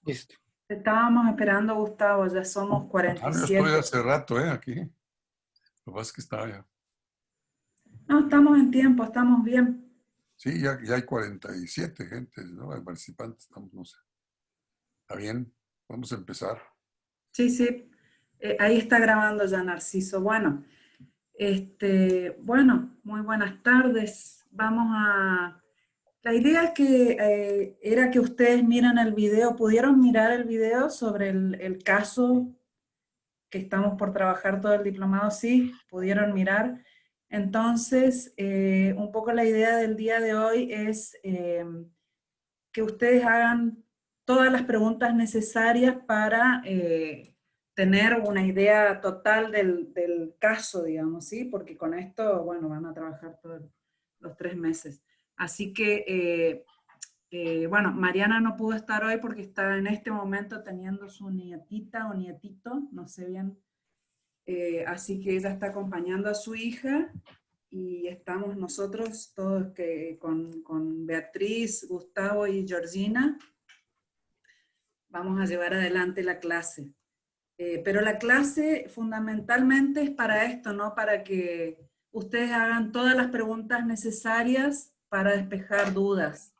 Listo. Estábamos esperando, Gustavo, ya somos Ah, no, yo estoy 47. hace rato, aquí. Lo que pasa es que estaba ya. No, estamos en tiempo, estamos bien. Sí, ya hay 47 gentes, ¿no? De participantes, estamos, no sé. Está bien, vamos a empezar. Sí, sí. Ahí está grabando ya Narciso. Bueno, bueno, muy buenas tardes. La idea es que era que ustedes miran el video, pudieron mirar el video sobre el caso que estamos por trabajar todo el diplomado, sí, pudieron mirar. Entonces, un poco la idea del día de hoy es que ustedes hagan todas las preguntas necesarias para tener una idea total del caso, digamos, ¿sí? Porque con esto, bueno, van a trabajar todos los 3 meses. Así que, bueno, Mariana no pudo estar hoy porque está en este momento teniendo su nietita o nietito, no sé bien. Así que ella está acompañando a su hija y estamos nosotros todos con Beatriz, Gustavo y Georgina. Vamos a llevar adelante la clase. Pero la clase fundamentalmente es para esto, ¿no? Para que ustedes hagan todas las preguntas necesarias para despejar dudas.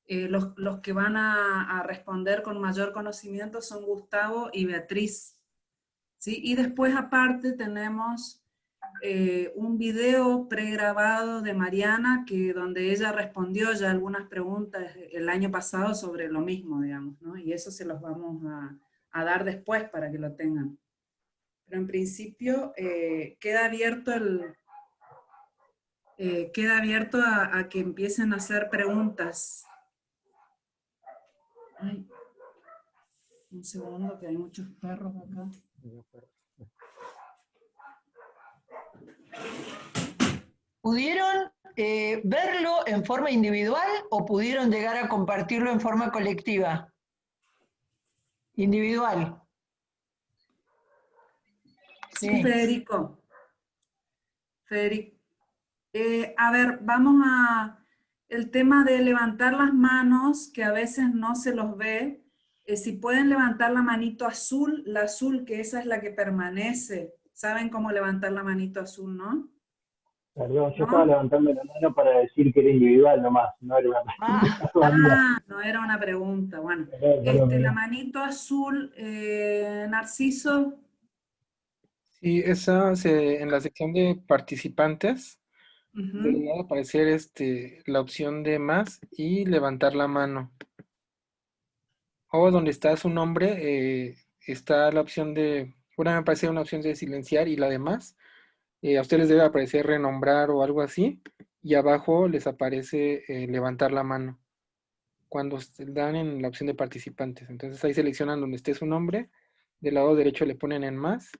Los que van a responder con mayor conocimiento son Gustavo y Beatriz, ¿sí? Y después aparte tenemos un video pregrabado de Mariana donde ella respondió ya algunas preguntas el año pasado sobre lo mismo, digamos, ¿no? Y eso se los vamos a dar después para que lo tengan. Pero en principio queda abierto a que empiecen a hacer preguntas. Ay, un segundo, que hay muchos perros acá. ¿Pudieron verlo en forma individual o pudieron llegar a compartirlo en forma colectiva? Individual. Sí, Federico. A ver, el tema de levantar las manos, que a veces no se los ve, si pueden levantar la manito azul, la azul, que esa es la que permanece. ¿Saben cómo levantar la manito azul, no? Perdón, yo estaba ¿No? levantando la mano para decir que era individual nomás, no era una pregunta. No era una pregunta. Bueno, Perdón, la perdón. manito azul, Narciso. Sí, en la sección de participantes Ujú. debería aparecer la opción de más y levantar la mano. O donde está su nombre, está la opción una me parece una opción de silenciar y la de más. A ustedes les debe aparecer renombrar o algo así. Y abajo les aparece levantar la mano. Cuando dan en la opción de participantes. Entonces ahí seleccionan donde esté su nombre, del lado derecho le ponen en más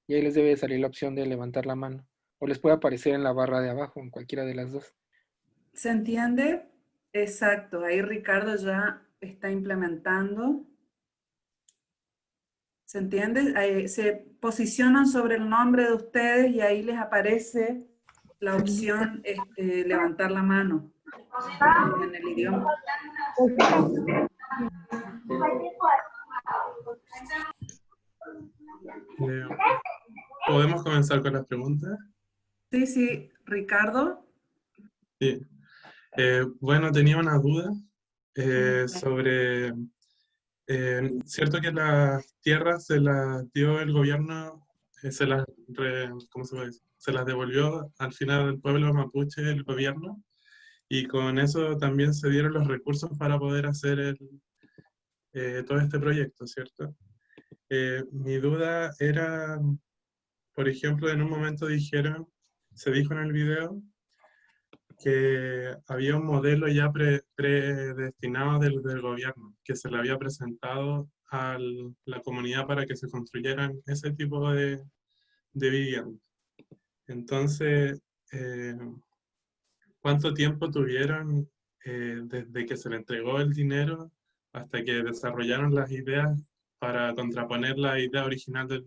y ahí les debe salir la opción de levantar la mano. O les puede aparecer en la barra de abajo, en cualquiera de las dos. ¿Se entiende? Exacto, ahí Ricardo ya está implementando. ¿Se entiende? Se posicionan sobre el nombre de ustedes y ahí les aparece la opción levantar la mano en el idioma. Eh, ¿Podemos comenzar con las preguntas? Sí, sí, Ricardo. Sí. Bueno, tenía una duda Mm. sobre, cierto que las tierras se las dio el gobierno, ¿cómo se puede decir? Se las devolvió al final del pueblo mapuche el gobierno, y con eso también se dieron los recursos para poder hacer todo este proyecto, ¿cierto? Mi duda era, por ejemplo, en un momento se dijo en el video, que había un modelo ya predestinado del gobierno, que se le había presentado a la comunidad para que se construyeran ese tipo de viviendas. Entonces, eh, ¿cuánto tiempo tuvieron desde que se le entregó el dinero hasta que desarrollaron las ideas para contraponer la idea original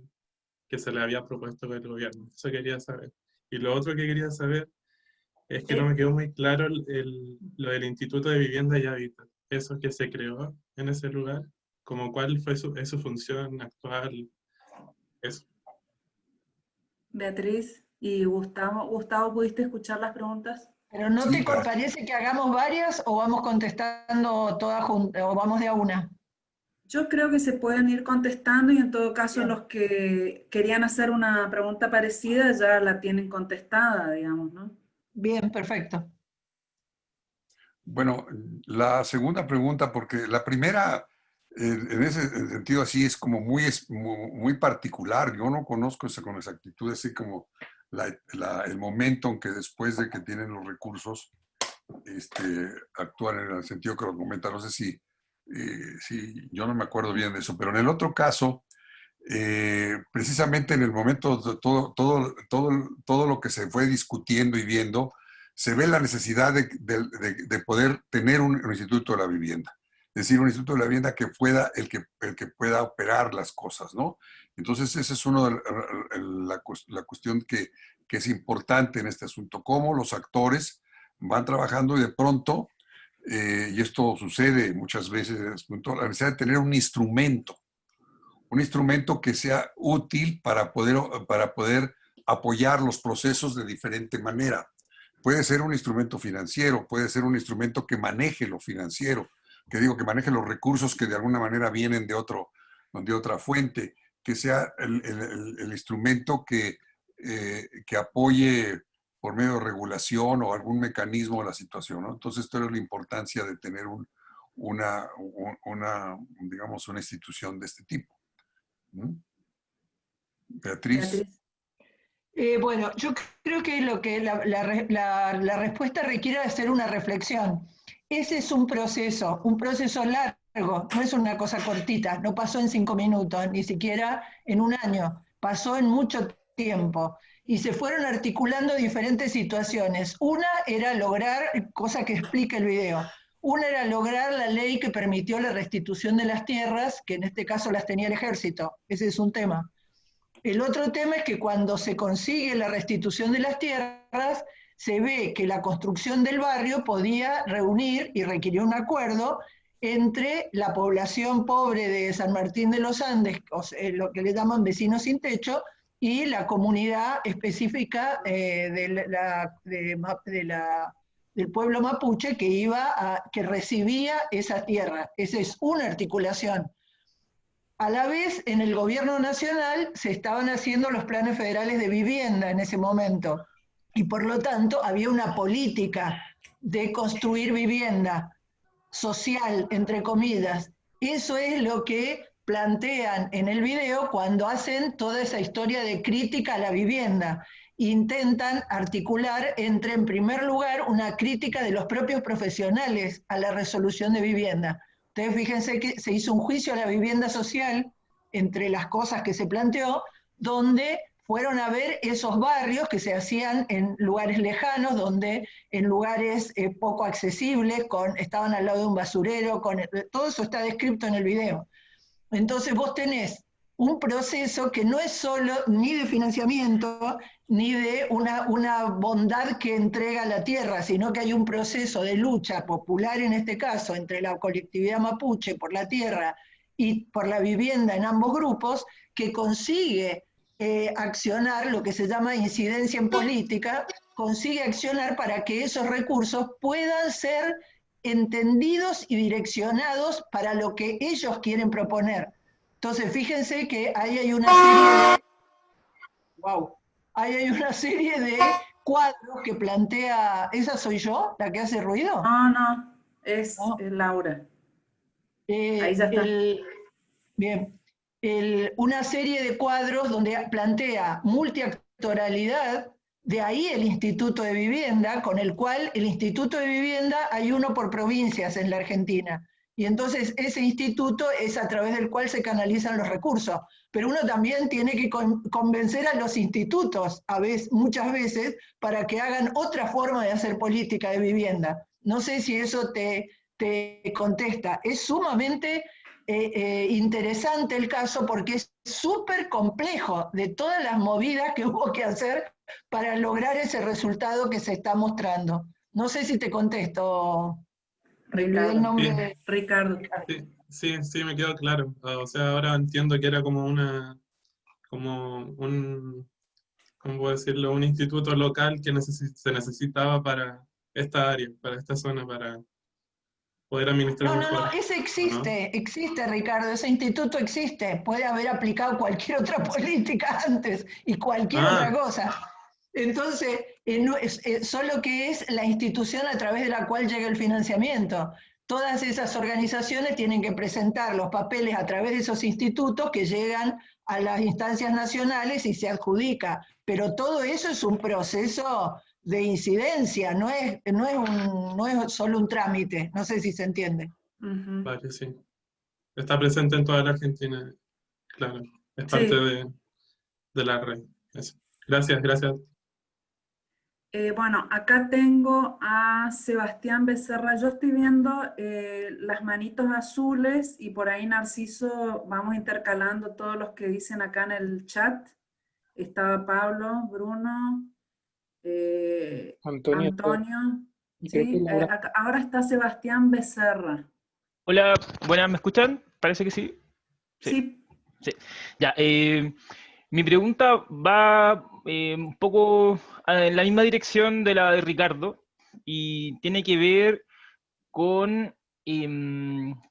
que se le había propuesto el gobierno? Eso quería saber. Y lo otro que quería saber es que no me Eh, quedó muy claro lo del Instituto de Vivienda y Hábitat, eso que se creó en ese lugar. como cuál es su función actual. Eso. Beatriz y Gustavo. Gustavo, ¿pudiste escuchar las preguntas? Pero ¿no Sí, te parece que hagamos varias o vamos contestando todas juntas o vamos de a una? Yo creo que se pueden ir contestando y en todo caso Bien. los que querían hacer una pregunta parecida ya la tienen contestada, digamos, ¿no? Bien, perfecto. bueno, la segunda pregunta, porque la primera, en ese sentido así, es como muy particular. Yo no conozco eso con exactitud, así como el momento en que después de que tienen los recursos, actúan en el sentido que lo comenta. No sé si yo no me acuerdo bien de eso, pero en el otro caso, precisamente en el momento de todo lo que se fue discutiendo y viendo, se ve la necesidad de poder tener un instituto de la vivienda. Es decir, un instituto de la vivienda que pueda, el que pueda operar las cosas, ¿no? Entonces, esa es una de la cuestión que es importante en este asunto, cómo los actores van trabajando y de pronto, y esto sucede muchas veces, la necesidad de tener un instrumento que sea útil para poder apoyar los procesos de diferente manera. Puede ser un instrumento financiero, puede ser un instrumento que maneje lo financiero, que maneje los recursos que de alguna manera vienen de otra fuente, que sea el instrumento que apoye por medio de regulación o algún mecanismo de la situación, ¿no? Entonces, esto es la importancia de tener digamos, una institución de este tipo. Beatriz. Beatriz. Bueno, yo creo que la respuesta requiere hacer una reflexión. Ese es un proceso largo, no es una cosa cortita, no pasó en 5 minutos, ni siquiera en un año, pasó en mucho tiempo. Y se fueron articulando diferentes situaciones. Una era lograr, cosa que explica el video, una era lograr la ley que permitió la restitución de las tierras, que en este caso las tenía el ejército. Ese es un tema. El otro tema es que cuando se consigue la restitución de las tierras, se ve que la construcción del barrio podía reunir y requirió un acuerdo entre la población pobre de San Martín de los Andes, lo que le llaman vecinos sin techo, y la comunidad específica del pueblo mapuche que recibía esa tierra. Esa es una articulación. A la vez, en el gobierno nacional se estaban haciendo los planes federales de vivienda en ese momento y por lo tanto había una política de construir vivienda social, entre comillas. Eso es lo que plantean en el video cuando hacen toda esa historia de crítica a la vivienda. Intentan articular entre, en primer lugar, una crítica de los propios profesionales a la resolución de vivienda. Ustedes fíjense que se hizo un juicio a la vivienda social, entre las cosas que se planteó, donde fueron a ver esos barrios que se hacían en lugares lejanos, donde en lugares poco accesibles, estaban al lado de un basurero, todo eso está descrito en el video. Entonces vos tenés un proceso que no es solo ni de financiamiento, ni de una bondad que entrega la tierra, sino que hay un proceso de lucha popular, en este caso, entre la colectividad mapuche por la tierra y por la vivienda en ambos grupos, que consigue accionar lo que se llama incidencia en política, consigue accionar para que esos recursos puedan ser entendidos y direccionados para lo que ellos quieren proponer. Entonces, fíjense que ahí hay una serie de... ¡Wow! Ahí hay una serie de cuadros que plantea... ¿Esa soy yo, la que hace ruido? No, es No. Laura. Ahí ya está. Bien. Una serie de cuadros donde plantea multiactoralidad, de ahí el Instituto de Vivienda, con el cual el Instituto de Vivienda hay uno por provincias en la Argentina. Y entonces ese instituto es a través del cual se canalizan los recursos. Pero uno también tiene que convencer a los institutos, muchas veces, para que hagan otra forma de hacer política de vivienda. No sé si eso te contesta. Es sumamente interesante el caso porque es súper complejo de todas las movidas que hubo que hacer para lograr ese resultado que se está mostrando. No sé si te contesto. Ricardo. El nombre de... Ricardo. Sí, sí, me quedó claro. O sea, ahora entiendo que era como como un, ¿cómo puedo decirlo? Un instituto local que se necesitaba para esta área, para esta zona, para poder administrar No, no, no, mejor, ese ¿o no? existe, Ricardo, ese instituto existe. Puede haber aplicado cualquier otra política antes y cualquier otra Ah, cosa. Entonces, no solo que es la institución a través de la cual llega el financiamiento. Todas esas organizaciones tienen que presentar los papeles a través de esos institutos que llegan a las instancias nacionales y se adjudica. Pero todo eso es un proceso de incidencia, no es solo un trámite, no sé si se entiende. Ujú. vale, sí. Está presente en toda la Argentina, claro. Es parte Sí. de la red. Eso. Gracias, gracias. Bueno, acá tengo a Sebastián Becerra. Yo estoy viendo las manitos azules y por ahí Narciso, vamos intercalando todos los que dicen acá en el chat. Estaba Pablo, Bruno, Antonio, Antonio, y creo que ¿sí? Laura. Ahora está Sebastián Becerra. Hola, buenas, ¿me escuchan? Parece que sí. Sí, Sí, sí. Ya, mi pregunta va un poco en la misma dirección de la de Ricardo y tiene que ver con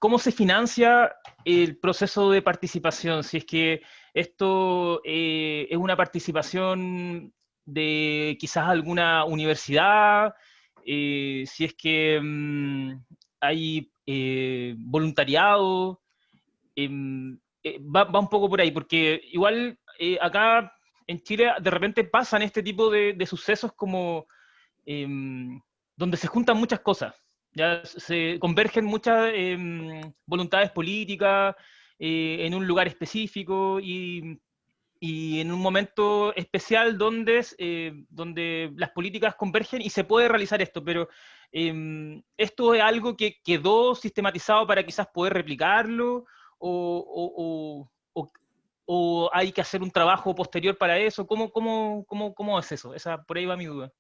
cómo se financia el proceso de participación. Si es que esto es una participación de quizás alguna universidad, si es que hay voluntariado, va un poco por ahí, porque igual acá en Chile de repente pasan este tipo de sucesos como donde se juntan muchas cosas, ya se convergen muchas voluntades políticas en un lugar específico y en un momento especial donde las políticas convergen y se puede realizar esto, pero esto es algo que quedó sistematizado para quizás poder replicarlo o hay que hacer un trabajo posterior para eso. ¿Cómo es eso? Por ahí va mi duda.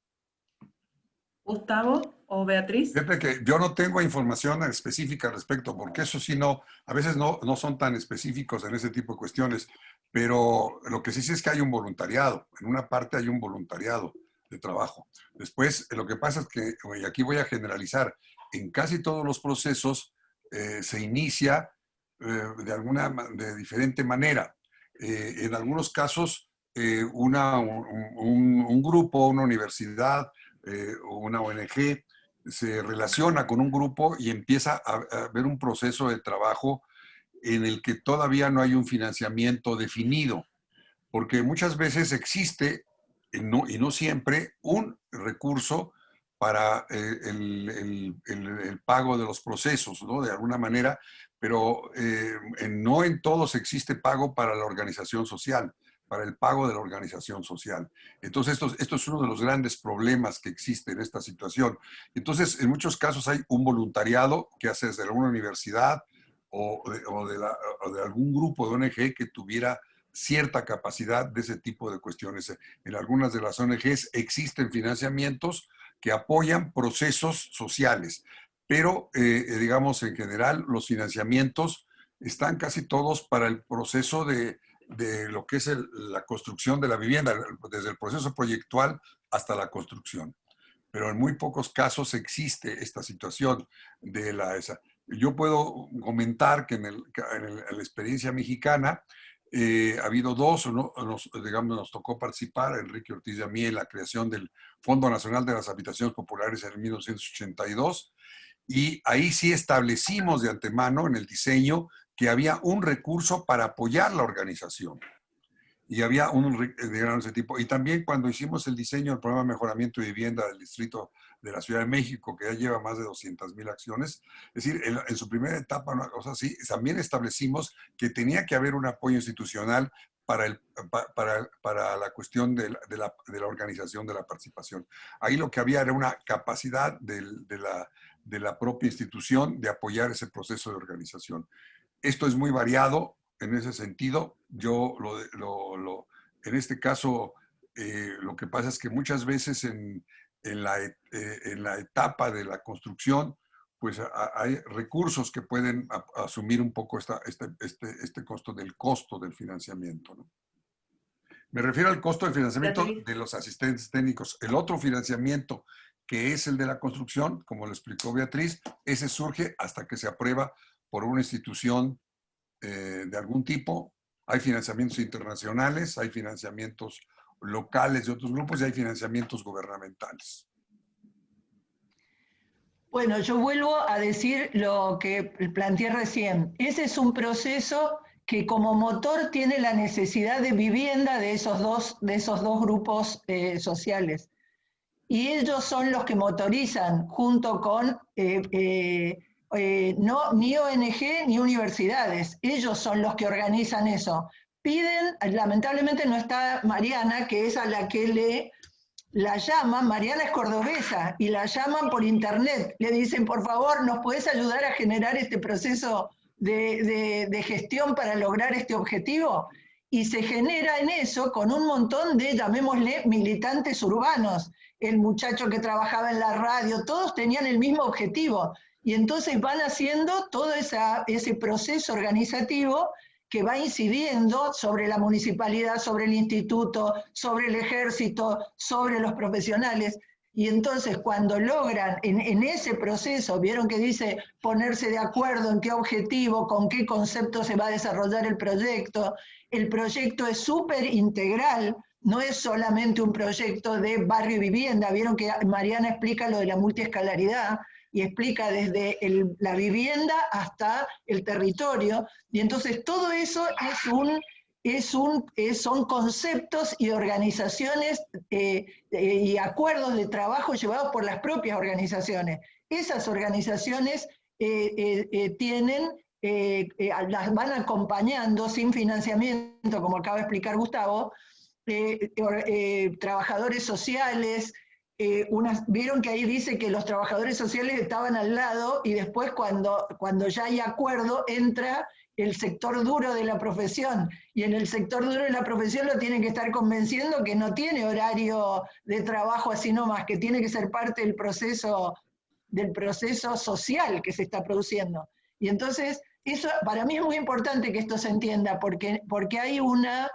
Gustavo o Beatriz. Fíjate que yo no tengo información específica al respecto, porque eso sí no, a veces no son tan específicos en ese tipo de cuestiones, pero lo que sí sé es que hay un voluntariado, en una parte hay un voluntariado de trabajo. Después, lo que pasa es que, y aquí voy a generalizar, en casi todos los procesos se inicia de diferente manera. En algunos casos, un grupo, una universidad, una ONG, se relaciona con un grupo y empieza a ver un proceso de trabajo en el que todavía no hay un financiamiento definido, porque muchas veces existe, y no siempre, un recurso para el pago de los procesos, ¿no? De alguna manera, pero no en todos existe pago para la organización social, para el pago de la organización social. Entonces, esto es uno de los grandes problemas que existe en esta situación. Entonces, en muchos casos hay un voluntariado que hace desde alguna universidad o de algún grupo de ONG que tuviera cierta capacidad de ese tipo de cuestiones. En algunas de las ONGs existen financiamientos que apoyan procesos sociales, pero digamos en general los financiamientos están casi todos para el proceso de lo que es la construcción de la vivienda, desde el proceso proyectual hasta la construcción. Pero en muy pocos casos existe esta situación de esa. Yo puedo comentar que en la experiencia mexicana ha habido dos, ¿no? Digamos, nos tocó participar, Enrique Ortiz y a mí, en la creación del Fondo Nacional de las Habitaciones Populares en 1982, y ahí sí establecimos de antemano en el diseño que había un recurso para apoyar la organización. Y había un de gran ese tipo. Y también cuando hicimos el diseño del programa de mejoramiento de vivienda del distrito de la Ciudad de México, que ya lleva más de 200,000 acciones, es decir, en su primera etapa, una cosa así, también establecimos que tenía que haber un apoyo institucional para la cuestión de la organización de la participación. Ahí lo que había era una capacidad de la propia institución de apoyar ese proceso de organización. Esto es muy variado en ese sentido. En este caso, lo que pasa es que muchas veces en la etapa de la construcción, pues hay recursos que pueden asumir un poco este costo del financiamiento, ¿no? Me refiero al costo del financiamiento de los asistentes técnicos. El otro financiamiento, que es el de la construcción, como lo explicó Beatriz, ese surge hasta que se aprueba por una institución de algún tipo. Hay financiamientos internacionales, hay financiamientos locales de otros grupos y hay financiamientos gubernamentales. Bueno, yo vuelvo a decir lo que planteé recién. Ese es un proceso que como motor tiene la necesidad de vivienda de esos dos grupos sociales. Y ellos son los que motorizan junto con no, ni ONG ni universidades. Ellos son los que organizan eso. Piden, lamentablemente no está Mariana, que es a la que la llaman. Mariana es cordobesa y la llaman por internet. Le dicen, por favor, ¿nos podés ayudar a generar este proceso de gestión para lograr este objetivo? Y se genera en eso con un montón de, llamémosle, militantes urbanos. El muchacho que trabajaba en la radio, todos tenían el mismo objetivo. Y entonces van haciendo todo ese proceso organizativo que va incidiendo sobre la municipalidad, sobre el instituto, sobre el ejército, sobre los profesionales. Y entonces cuando logran en ese proceso, vieron que dice ponerse de acuerdo en qué objetivo, con qué concepto se va a desarrollar el proyecto es súper integral, no es solamente un proyecto de barrio y vivienda. Vieron que Mariana explica lo de la multiescalaridad y explica desde la vivienda hasta el territorio, y entonces todo eso son conceptos y organizaciones y acuerdos de trabajo llevados por las propias organizaciones. Esas organizaciones las van acompañando sin financiamiento, como acaba de explicar Gustavo, trabajadores sociales. Vieron que ahí dice que los trabajadores sociales estaban al lado y después cuando ya hay acuerdo entra el sector duro de la profesión, y en el sector duro de la profesión lo tienen que estar convenciendo que no tiene horario de trabajo así nomás, que tiene que ser parte del proceso social que se está produciendo. Y entonces, eso para mí es muy importante que esto se entienda, porque hay una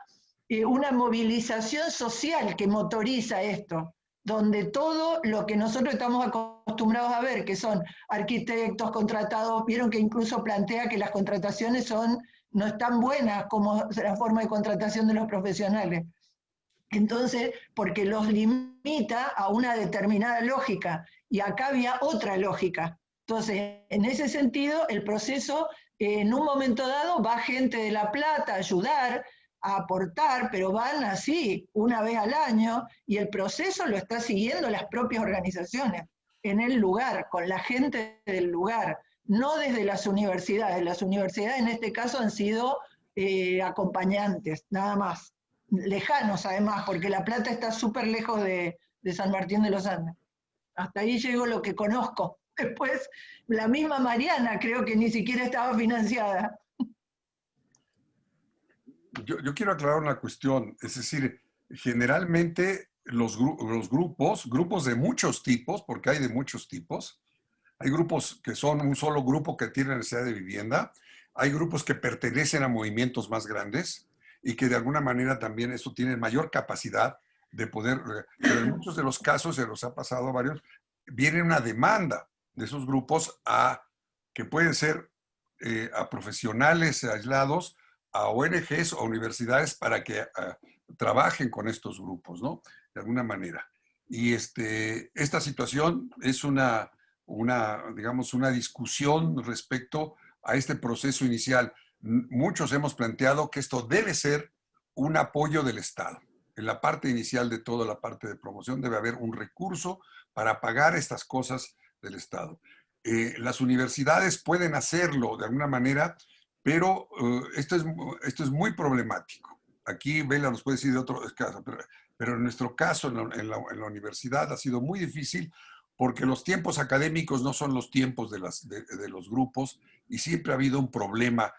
movilización social que motoriza esto, donde todo lo que nosotros estamos acostumbrados a ver, que son arquitectos contratados, vieron que incluso plantea que las contrataciones no están buenas como la forma de contratación de los profesionales. Entonces, porque los limita a una determinada lógica, y acá había otra lógica. Entonces, en ese sentido, el proceso, en un momento dado, va gente de La Plata a ayudar, a aportar, pero van así, una vez al año, y el proceso lo está siguiendo las propias organizaciones, en el lugar, con la gente del lugar, no desde las universidades. Las universidades en este caso han sido acompañantes, nada más, lejanos además, porque La Plata está súper lejos de San Martín de los Andes. Hasta ahí llegó lo que conozco. Después, la misma Mariana creo que ni siquiera estaba financiada. Yo quiero aclarar una cuestión, es decir, generalmente los grupos de muchos tipos, porque hay de muchos tipos, hay grupos que son un solo grupo que tiene necesidad de vivienda, hay grupos que pertenecen a movimientos más grandes y que de alguna manera también eso tiene mayor capacidad de poder, pero en muchos de los casos, se los ha pasado a varios, viene una demanda de esos grupos que pueden ser a profesionales aislados, a ONGs o universidades para que trabajen con estos grupos, ¿no? De alguna manera. Y esta situación es digamos, una discusión respecto a este proceso inicial. Muchos hemos planteado que esto debe ser un apoyo del Estado. En la parte inicial de toda la parte de promoción debe haber un recurso para pagar estas cosas del Estado. Las universidades pueden hacerlo de alguna manera, pero esto es muy problemático. Aquí Bela nos puede decir de otro caso, pero en nuestro caso, en la universidad, ha sido muy difícil porque los tiempos académicos no son los tiempos de los grupos y siempre ha habido un problema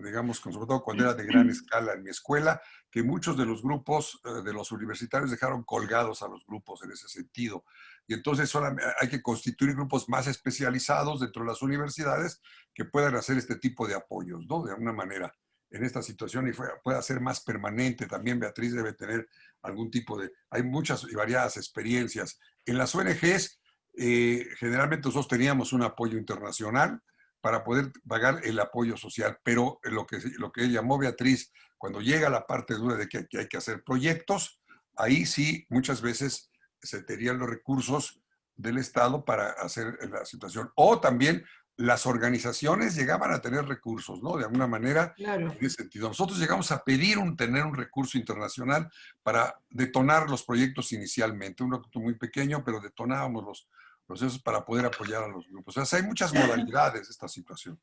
digamos, sobre todo cuando era de gran escala en mi escuela, que muchos de los grupos de los universitarios dejaron colgados a los grupos en ese sentido. Y entonces solamente hay que constituir grupos más especializados dentro de las universidades que puedan hacer este tipo de apoyos, ¿no? De alguna manera en esta situación y pueda ser más permanente. También Beatriz debe tener algún tipo de... Hay muchas y variadas experiencias. En las ONGs, generalmente nosotros teníamos un apoyo internacional para poder pagar el apoyo social, pero lo que llamó Beatriz, cuando llega la parte dura de que hay que hacer proyectos, ahí sí muchas veces se tenían los recursos del Estado para hacer la situación. O también las organizaciones llegaban a tener recursos, ¿no? De alguna manera, Claro. en ese sentido. Nosotros llegamos a pedir tener un recurso internacional para detonar los proyectos inicialmente. Un recurso muy pequeño, pero detonábamos los procesos para poder apoyar a los grupos. O sea, hay muchas modalidades de esta situación.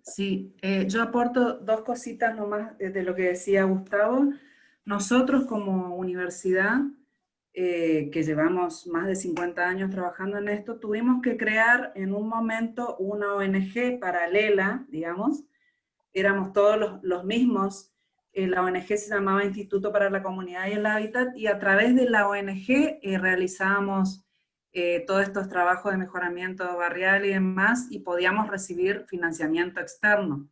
Sí, yo aporto dos cositas nomás de lo que decía Gustavo. Nosotros como universidad, que llevamos más de 50 años trabajando en esto, tuvimos que crear en un momento una ONG paralela, digamos. Éramos todos los mismos. La ONG se llamaba Instituto para la Comunidad y el Hábitat, y a través de la ONG realizábamos todos estos trabajos de mejoramiento barrial y demás, y podíamos recibir financiamiento externo.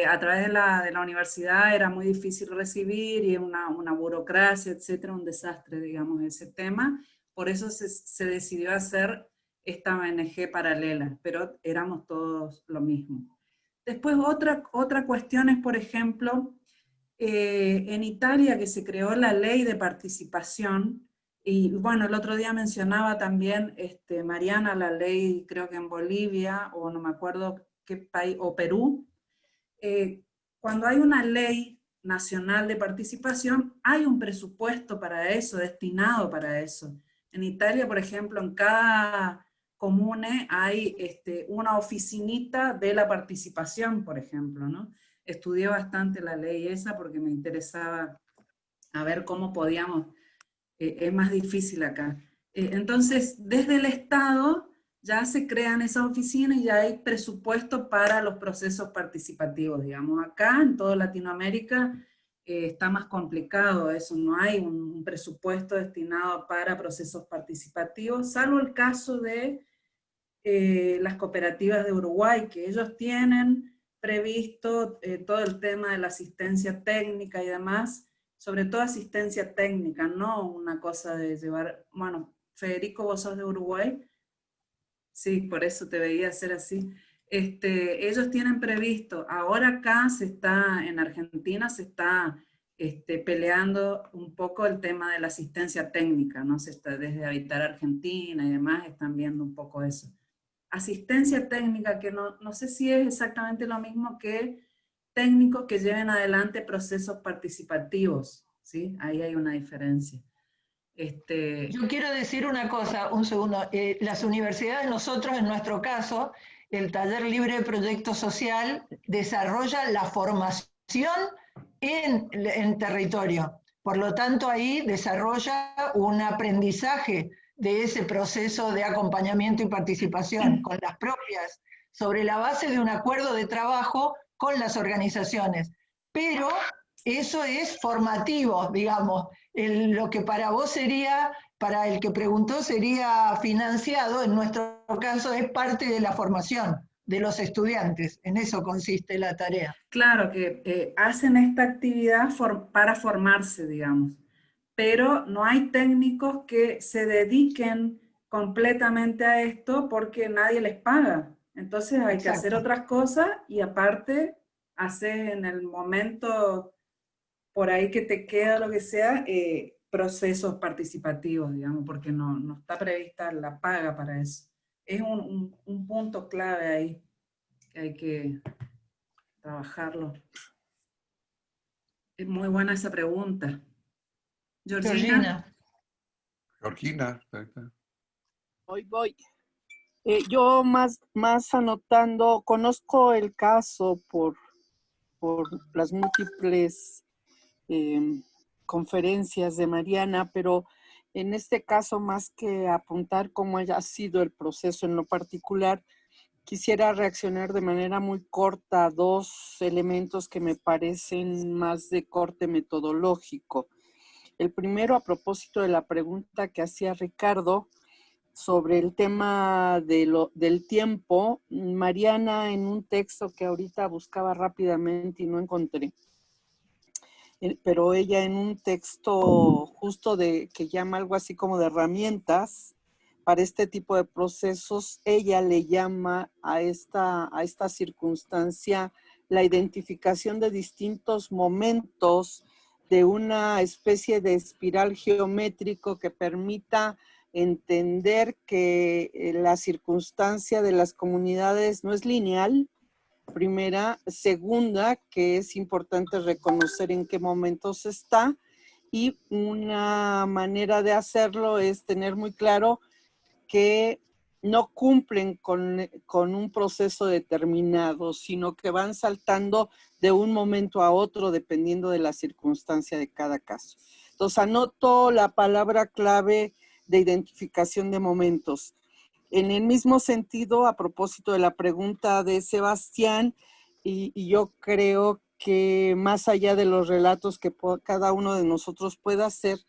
A través de la universidad era muy difícil recibir, y una burocracia, etcétera, un desastre, digamos, ese tema. Por eso se decidió hacer esta ONG paralela, pero éramos todos lo mismo. Después otra cuestión es, por ejemplo, en Italia, que se creó la ley de participación. Y bueno, el otro día mencionaba también Mariana la ley, creo que en Bolivia, o no me acuerdo qué país, o Perú. Cuando hay una ley nacional de participación, hay un presupuesto para eso, destinado para eso. En Italia, por ejemplo, en cada comune hay una oficinita de la participación, por ejemplo, ¿no? Estudié bastante la ley esa porque me interesaba a ver cómo podíamos. Es más difícil acá. Entonces, desde el Estado ya se crean esas oficinas y ya hay presupuesto para los procesos participativos, digamos. Acá, en toda Latinoamérica, está más complicado eso, no hay un presupuesto destinado para procesos participativos, salvo el caso de las cooperativas de Uruguay, que ellos tienen previsto todo el tema de la asistencia técnica y demás, sobre todo asistencia técnica, no una cosa de llevar, bueno, Federico, vos sos de Uruguay, sí, por eso te veía hacer así. Ellos tienen previsto, ahora acá en Argentina se está peleando un poco el tema de la asistencia técnica, ¿no? Desde Habitar Argentina y demás están viendo un poco eso. Asistencia técnica, que no sé si es exactamente lo mismo que técnicos que lleven adelante procesos participativos, ¿sí? Ahí hay una diferencia. Yo quiero decir una cosa, un segundo. Las universidades, nosotros en nuestro caso, el Taller Libre de Proyecto Social desarrolla la formación en territorio. Por lo tanto, ahí desarrolla un aprendizaje de ese proceso de acompañamiento y participación con las propias, sobre la base de un acuerdo de trabajo con las organizaciones. Pero eso es formativo, digamos. Lo que para vos sería, para el que preguntó, sería financiado, en nuestro caso es parte de la formación de los estudiantes. En eso consiste la tarea. Claro, que hacen esta actividad para formarse, digamos. Pero no hay técnicos que se dediquen completamente a esto porque nadie les paga. Entonces hay que hacer otras cosas y aparte hacer en el momento por ahí que te queda lo que sea, procesos participativos, digamos, porque no está prevista la paga para eso. Es un punto clave ahí que hay que trabajarlo. Es muy buena esa pregunta. Georgina. Georgina. Voy. Yo más anotando, conozco el caso por las múltiples conferencias de Mariana, pero en este caso, más que apuntar cómo ha sido el proceso en lo particular, quisiera reaccionar de manera muy corta a dos elementos que me parecen más de corte metodológico. El primero, a propósito de la pregunta que hacía Ricardo sobre el tema del tiempo, Mariana, en un texto que ahorita buscaba rápidamente y no encontré, pero ella en un texto justo que llama algo así como de herramientas para este tipo de procesos, ella le llama a esta circunstancia la identificación de distintos momentos de una especie de espiral geométrico que permita entender que la circunstancia de las comunidades no es lineal, primera. Segunda, que es importante reconocer en qué momentos está, y una manera de hacerlo es tener muy claro que no cumplen con un proceso determinado, sino que van saltando de un momento a otro dependiendo de la circunstancia de cada caso. Entonces, anoto la palabra clave de identificación de momentos. En el mismo sentido, a propósito de la pregunta de Sebastián, y yo creo que más allá de los relatos que cada uno de nosotros pueda hacer,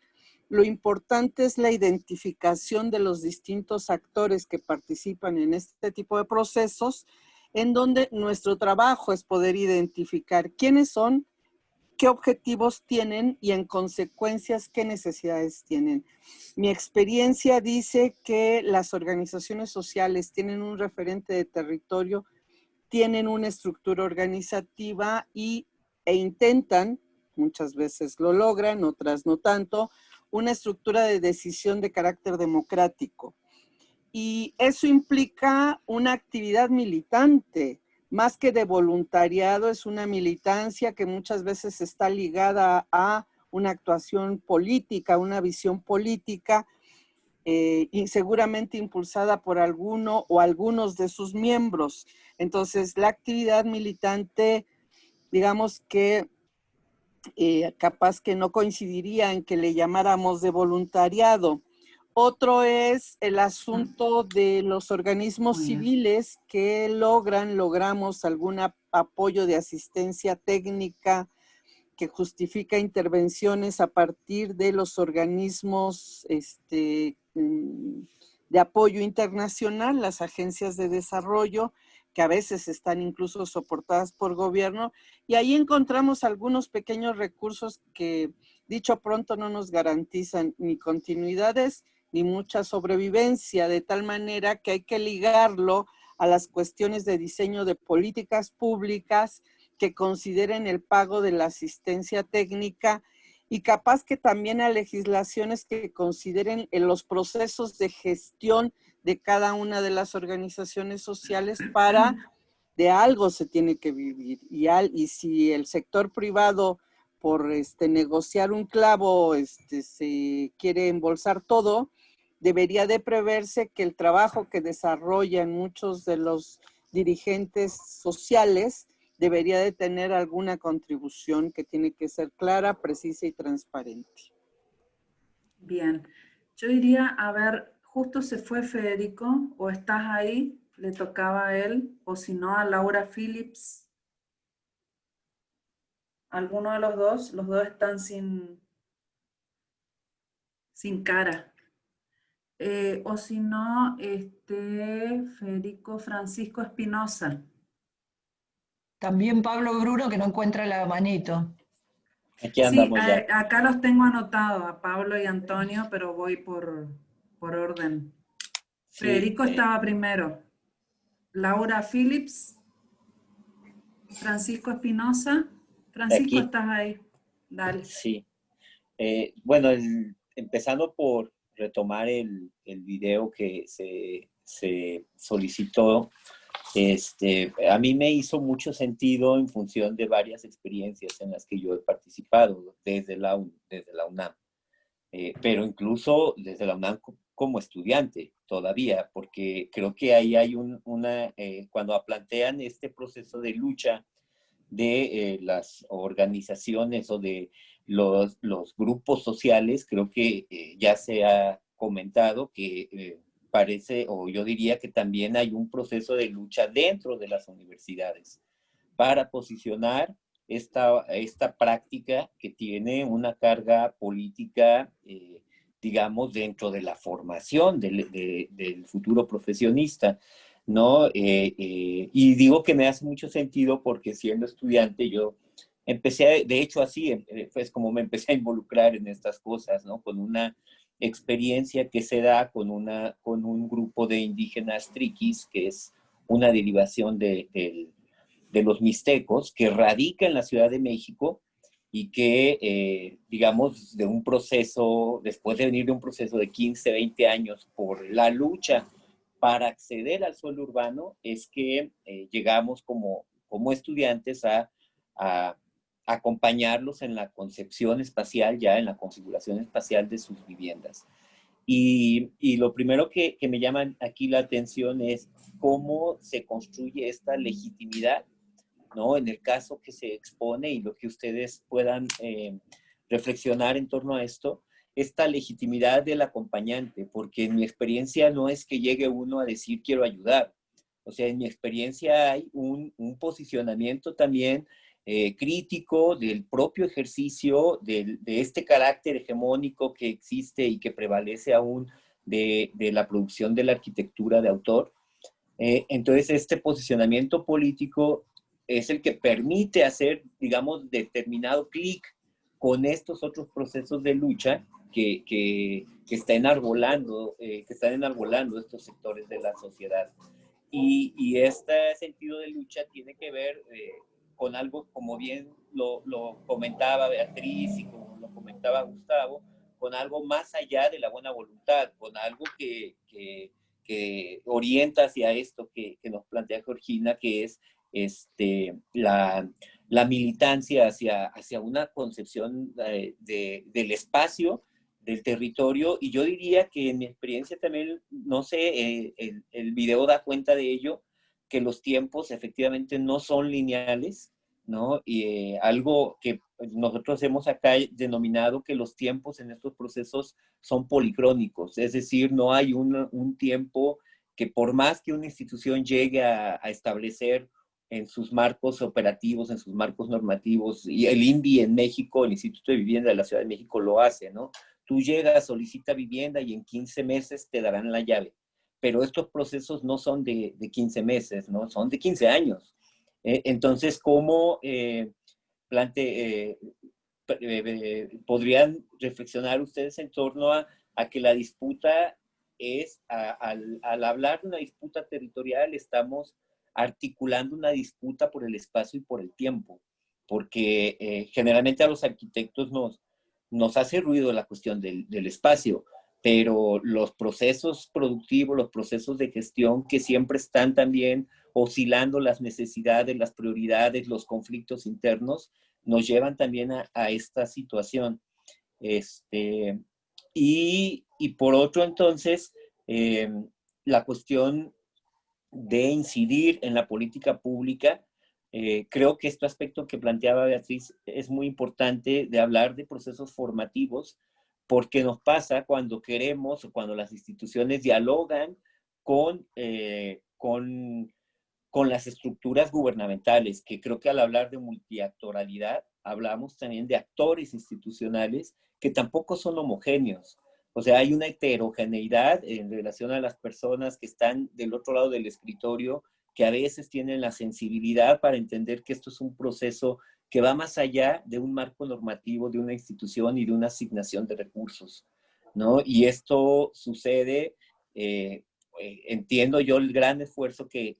lo importante es la identificación de los distintos actores que participan en este tipo de procesos, en donde nuestro trabajo es poder identificar quiénes son, qué objetivos tienen y en consecuencias qué necesidades tienen. Mi experiencia dice que las organizaciones sociales tienen un referente de territorio, tienen una estructura organizativa e intentan, muchas veces lo logran, otras no tanto, una estructura de decisión de carácter democrático. Y eso implica una actividad militante, más que de voluntariado, es una militancia que muchas veces está ligada a una actuación política, una visión política, y seguramente impulsada por alguno o algunos de sus miembros. Entonces, la actividad militante, digamos que capaz que no coincidiría en que le llamáramos de voluntariado. Otro es el asunto de los organismos civiles que logramos algún apoyo de asistencia técnica que justifica intervenciones a partir de los organismos de apoyo internacional, las agencias de desarrollo, que a veces están incluso soportadas por gobierno, y ahí encontramos algunos pequeños recursos que, dicho pronto, no nos garantizan ni continuidades ni mucha sobrevivencia, de tal manera que hay que ligarlo a las cuestiones de diseño de políticas públicas que consideren el pago de la asistencia técnica y capaz que también a legislaciones que consideren en los procesos de gestión de cada una de las organizaciones sociales para de algo se tiene que vivir. Y si el sector privado por negociar un clavo se quiere embolsar todo, debería de preverse que el trabajo que desarrollan muchos de los dirigentes sociales debería de tener alguna contribución que tiene que ser clara, precisa y transparente. Bien, yo iría a ver, justo se fue Federico, o estás ahí, le tocaba a él, o si no a Laura Phillips. Alguno de los dos están sin cara. O si no, Federico Francisco Espinosa. También Pablo Bruno, que no encuentra la manito. Aquí andamos sí, ya. acá los tengo anotados, a Pablo y Antonio, pero voy por orden. Sí, Federico estaba primero. Laura Phillips. Francisco Espinosa. Francisco, aquí. estás ahí. Dale. Sí. Bueno, empezando por retomar el video que se solicitó, a mí me hizo mucho sentido en función de varias experiencias en las que yo he participado desde la UNAM, pero incluso desde la UNAM como estudiante todavía, porque creo que ahí hay cuando plantean este proceso de lucha de las organizaciones o de los grupos sociales, creo que ya se ha comentado que parece, o yo diría que también hay un proceso de lucha dentro de las universidades para posicionar esta práctica que tiene una carga política, digamos, dentro de la formación del futuro profesionista, ¿no? Y digo que me hace mucho sentido porque siendo estudiante yo empecé, de hecho así, es como me empecé a involucrar en estas cosas, ¿no? Con una experiencia que se da con un grupo de indígenas triquis, que es una derivación de los mixtecos, que radica en la Ciudad de México y que, digamos, de un proceso, después de venir de un proceso de 15, 20 años por la lucha para acceder al suelo urbano, es que llegamos como estudiantes a acompañarlos en la concepción espacial, ya en la configuración espacial de sus viviendas. Y lo primero que me llama aquí la atención es cómo se construye esta legitimidad, ¿no? En el caso que se expone y lo que ustedes puedan reflexionar en torno a esto, esta legitimidad del acompañante, porque en mi experiencia no es que llegue uno a decir quiero ayudar. O sea, en mi experiencia hay un posicionamiento también crítico del propio ejercicio, de este carácter hegemónico que existe y que prevalece aún de la producción de la arquitectura de autor. Entonces, este posicionamiento político es el que permite hacer, digamos, determinado clic con estos otros procesos de lucha que están enarbolando estos sectores de la sociedad. Y este sentido de lucha tiene que ver con algo, como bien lo comentaba Beatriz y como lo comentaba Gustavo, con algo más allá de la buena voluntad, con algo que orienta hacia esto que nos plantea Georgina, que es la militancia hacia una concepción del espacio, del territorio, y yo diría que en mi experiencia también, no sé, el video da cuenta de ello, que los tiempos efectivamente no son lineales, ¿no? Y algo que nosotros hemos acá denominado que los tiempos en estos procesos son policrónicos, es decir, no hay un tiempo que por más que una institución llegue a establecer en sus marcos operativos, en sus marcos normativos, y el INVI en México, el Instituto de Vivienda de la Ciudad de México lo hace, ¿no? Tú llegas, solicita vivienda y en 15 meses te darán la llave. Pero estos procesos no son de 15 meses, ¿no? Son de 15 años. Entonces, ¿cómo podrían reflexionar ustedes en torno a que la disputa es, al hablar de una disputa territorial, estamos articulando una disputa por el espacio y por el tiempo? Porque generalmente a los arquitectos nos hace ruido la cuestión del espacio, pero los procesos productivos, los procesos de gestión que siempre están también oscilando las necesidades, las prioridades, los conflictos internos, nos llevan también a esta situación. Y por otro, entonces, la cuestión de incidir en la política pública, creo que este aspecto que planteaba Beatriz es muy importante, de hablar de procesos formativos, porque nos pasa cuando queremos o cuando las instituciones dialogan con las estructuras gubernamentales, que creo que al hablar de multiactoralidad hablamos también de actores institucionales que tampoco son homogéneos. O sea, hay una heterogeneidad en relación a las personas que están del otro lado del escritorio, que a veces tienen la sensibilidad para entender que esto es un proceso que va más allá de un marco normativo, de una institución y de una asignación de recursos, ¿no? Y esto sucede, entiendo yo el gran esfuerzo que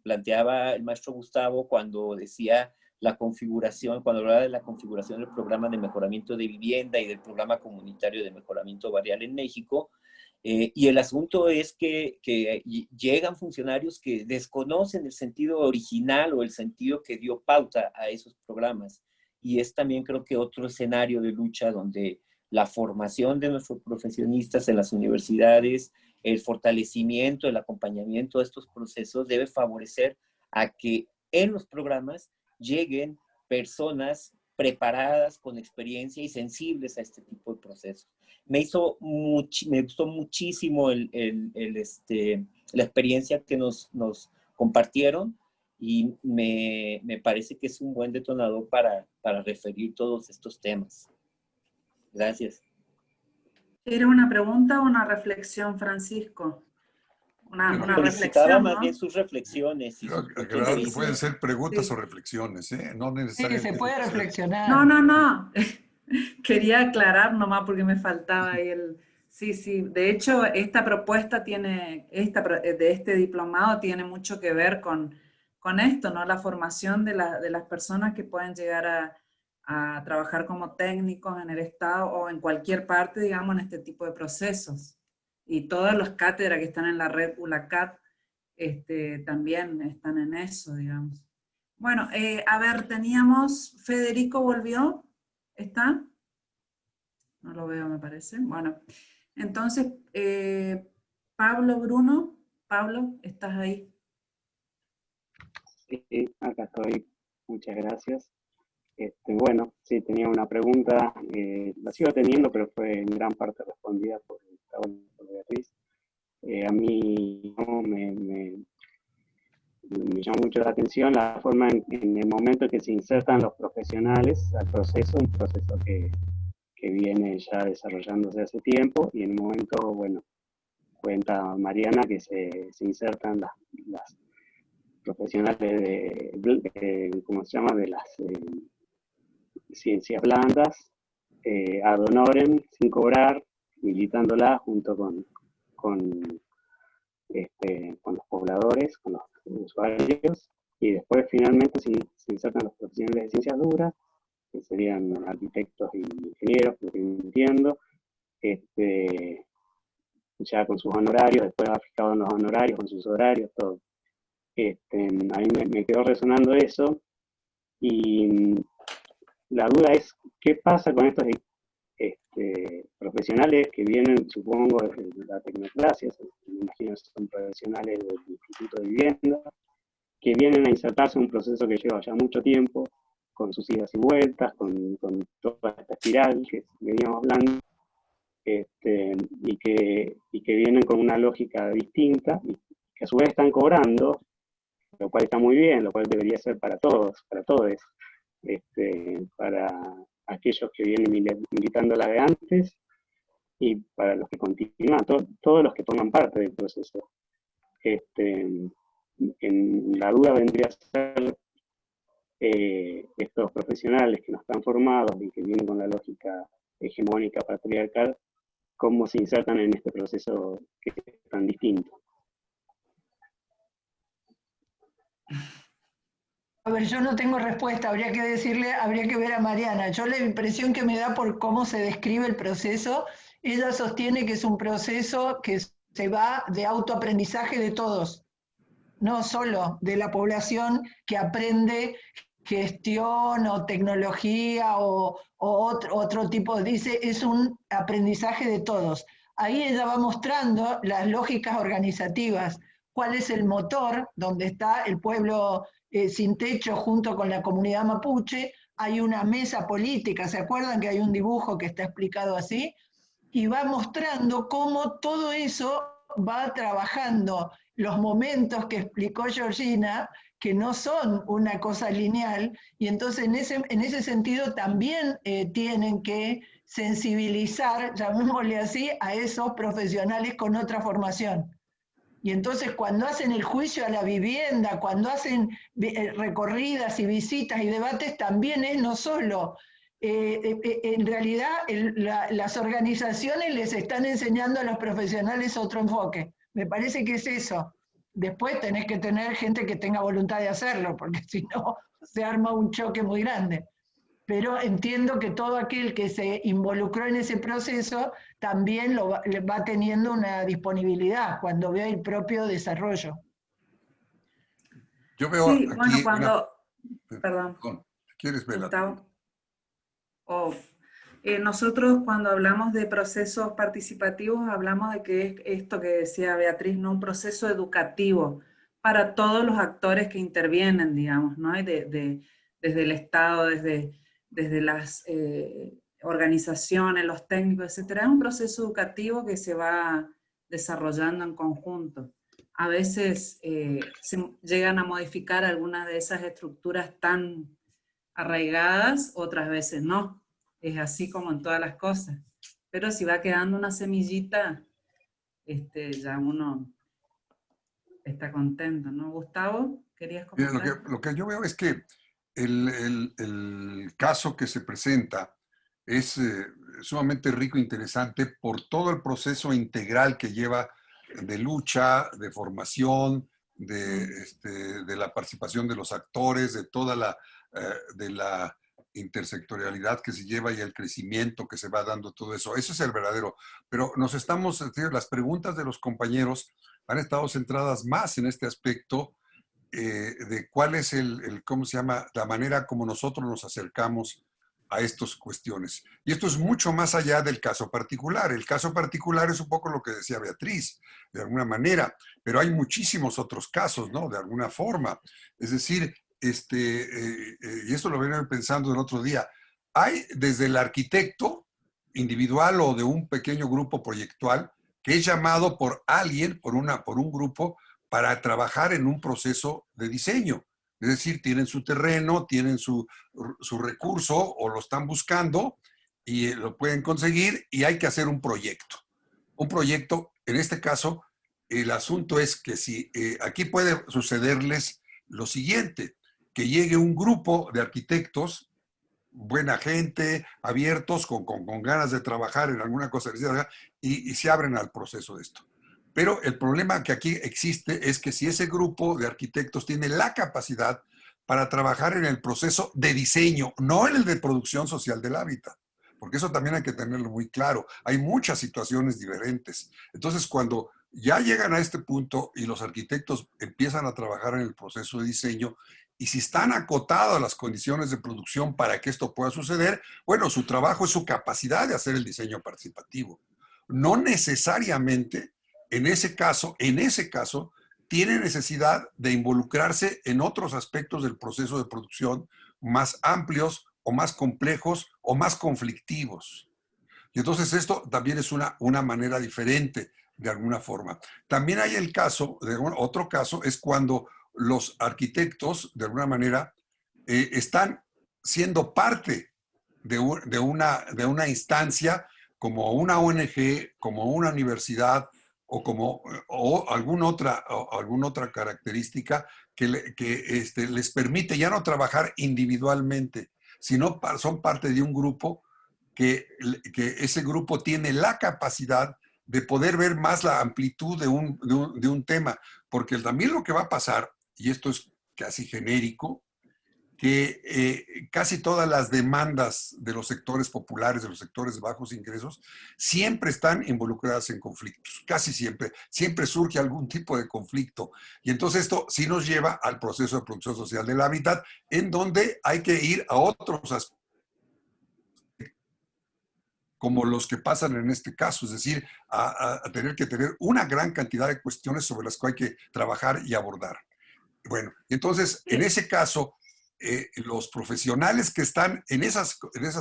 planteaba el maestro Gustavo cuando decía la configuración, cuando hablaba de la configuración del programa de mejoramiento de vivienda y del programa comunitario de mejoramiento barrial en México. Y el asunto es que llegan funcionarios que desconocen el sentido original o el sentido que dio pauta a esos programas. Y es también, creo que, otro escenario de lucha donde la formación de nuestros profesionistas en las universidades, el fortalecimiento, el acompañamiento de estos procesos debe favorecer a que en los programas lleguen personas preparadas, con experiencia y sensibles a este tipo de procesos. Me gustó muchísimo la experiencia que nos compartieron, y me parece que es un buen detonador para referir todos estos temas. Gracias. ¿Era una pregunta o una reflexión, Francisco? Una Solicitaba reflexión, más ¿no? bien sus reflexiones y sus puntos de Claro, vista. pueden ser preguntas Sí. o reflexiones, ¿eh? No Sí, necesariamente. se puede tiene que ser- reflexionar. No. Quería aclarar nomás porque me faltaba ahí el... Sí. De hecho, esta propuesta de este diplomado tiene mucho que ver con esto, ¿no? La formación de las personas que pueden llegar a trabajar como técnicos en el Estado o en cualquier parte, digamos, en este tipo de procesos. Y todas las cátedras que están en la red ULACAT también están en eso, digamos. Bueno, a ver, Federico volvió, ¿está? No lo veo, me parece. Bueno, entonces, Bruno, Pablo, ¿estás ahí? Sí, acá estoy. Muchas gracias. Bueno, sí, tenía una pregunta, la sigo teniendo, pero fue en gran parte respondida por Beatriz. A mí no, me llama mucho la atención la forma en el momento que se insertan los profesionales al proceso, un proceso que viene ya desarrollándose hace tiempo, y en un momento, bueno, cuenta Mariana que se insertan las profesionales ¿cómo se llama?, de las ciencias blandas, ad honorem, sin cobrar, militándola junto con los pobladores, con los usuarios, y después finalmente se insertan los profesionales de ciencias duras, que serían arquitectos y ingenieros, por lo que entiendo, ya con sus honorarios, después va fijado en los honorarios, con sus horarios, todo. A mí me quedó resonando eso, y la duda es, ¿qué pasa con estos profesionales que vienen, supongo, de la tecnocracia? Me imagino que son profesionales del Instituto de Vivienda, que vienen a insertarse en un proceso que lleva ya mucho tiempo, con sus idas y vueltas, con toda esta espiral que veníamos hablando, y que vienen con una lógica distinta, y que a su vez están cobrando, lo cual está muy bien, lo cual debería ser para todos, para aquellos que vienen militando la de antes, y para los que continúan, todos los que toman parte del proceso. En la duda vendría a ser estos profesionales que no están formados y que vienen con la lógica hegemónica patriarcal, cómo se insertan en este proceso que es tan distinto. A ver, yo no tengo respuesta, habría que ver a Mariana. Yo la impresión que me da por cómo se describe el proceso, ella sostiene que es un proceso que se va de autoaprendizaje de todos, no solo de la población que aprende gestión o tecnología o otro tipo, dice, es un aprendizaje de todos. Ahí ella va mostrando las lógicas organizativas, cuál es el motor, donde está el pueblo sin techo junto con la comunidad mapuche, hay una mesa política, ¿se acuerdan que hay un dibujo que está explicado así? Y va mostrando cómo todo eso va trabajando los momentos que explicó Georgina, que no son una cosa lineal, y entonces en ese sentido también tienen que sensibilizar, llamémosle así, a esos profesionales con otra formación. Y entonces cuando hacen el juicio a la vivienda, cuando hacen recorridas y visitas y debates, también es no solo. En realidad las organizaciones les están enseñando a los profesionales otro enfoque. Me parece que es eso. Después tenés que tener gente que tenga voluntad de hacerlo, porque si no se arma un choque muy grande. Pero entiendo que todo aquel que se involucró en ese proceso también va teniendo una disponibilidad cuando ve el propio desarrollo. Yo veo Sí, aquí bueno, perdón, ¿Quieres verla? Gustavo. Nosotros cuando hablamos de procesos participativos hablamos de que es esto que decía Beatriz, ¿no? Un proceso educativo para todos los actores que intervienen, digamos, ¿no? Desde el Estado, desde desde las organizaciones, los técnicos, etcétera. Es un proceso educativo que se va desarrollando en conjunto. A veces se llegan a modificar algunas de esas estructuras tan arraigadas, otras veces no. Es así como en todas las cosas. Pero si va quedando una semillita, ya uno está contento, ¿no? Gustavo, ¿querías comentar? Mira, lo que yo veo es que el caso que se presenta es sumamente rico e interesante por todo el proceso integral que lleva de lucha, de formación, de la participación de los actores, de toda de la intersectorialidad que se lleva y el crecimiento que se va dando todo eso. Eso es el verdadero. Pero las preguntas de los compañeros han estado centradas más en este aspecto de cuál es ¿cómo se llama? La manera como nosotros nos acercamos a estas cuestiones. Y esto es mucho más allá del caso particular. El caso particular es un poco lo que decía Beatriz, de alguna manera, pero hay muchísimos otros casos, ¿no? De alguna forma. Es decir, y esto lo venía pensando el otro día, hay desde el arquitecto individual o de un pequeño grupo proyectual que es llamado por alguien, por un grupo, para trabajar en un proceso de diseño. Es decir, tienen su terreno, tienen su recurso o lo están buscando y lo pueden conseguir y hay que hacer un proyecto. Un proyecto, en este caso, el asunto es que si aquí puede sucederles lo siguiente, que llegue un grupo de arquitectos, buena gente, abiertos, con ganas de trabajar en alguna cosa, y se abren al proceso de esto. Pero el problema que aquí existe es que si ese grupo de arquitectos tiene la capacidad para trabajar en el proceso de diseño, no en el de producción social del hábitat, porque eso también hay que tenerlo muy claro. Hay muchas situaciones diferentes. Entonces, cuando ya llegan a este punto y los arquitectos empiezan a trabajar en el proceso de diseño, y si están acotadas las condiciones de producción para que esto pueda suceder, bueno, su trabajo es su capacidad de hacer el diseño participativo. No necesariamente en ese caso, tiene necesidad de involucrarse en otros aspectos del proceso de producción más amplios o más complejos o más conflictivos. Y entonces esto también es una manera diferente de alguna forma. También hay el caso, otro caso, es cuando los arquitectos, de alguna manera, están siendo parte de una instancia como una ONG, como una universidad, o alguna otra característica que les permite ya no trabajar individualmente, sino son parte de un grupo que ese grupo tiene la capacidad de poder ver más la amplitud de un tema, porque también lo que va a pasar, y esto es casi genérico, que casi todas las demandas de los sectores populares, de los sectores de bajos ingresos, siempre están involucradas en conflictos, casi siempre. Siempre surge algún tipo de conflicto. Y entonces esto sí nos lleva al proceso de producción social del hábitat, en donde hay que ir a otros aspectos, como los que pasan en este caso, es decir, a tener que tener una gran cantidad de cuestiones sobre las que hay que trabajar y abordar. Bueno, entonces, en ese caso, los profesionales que están en esas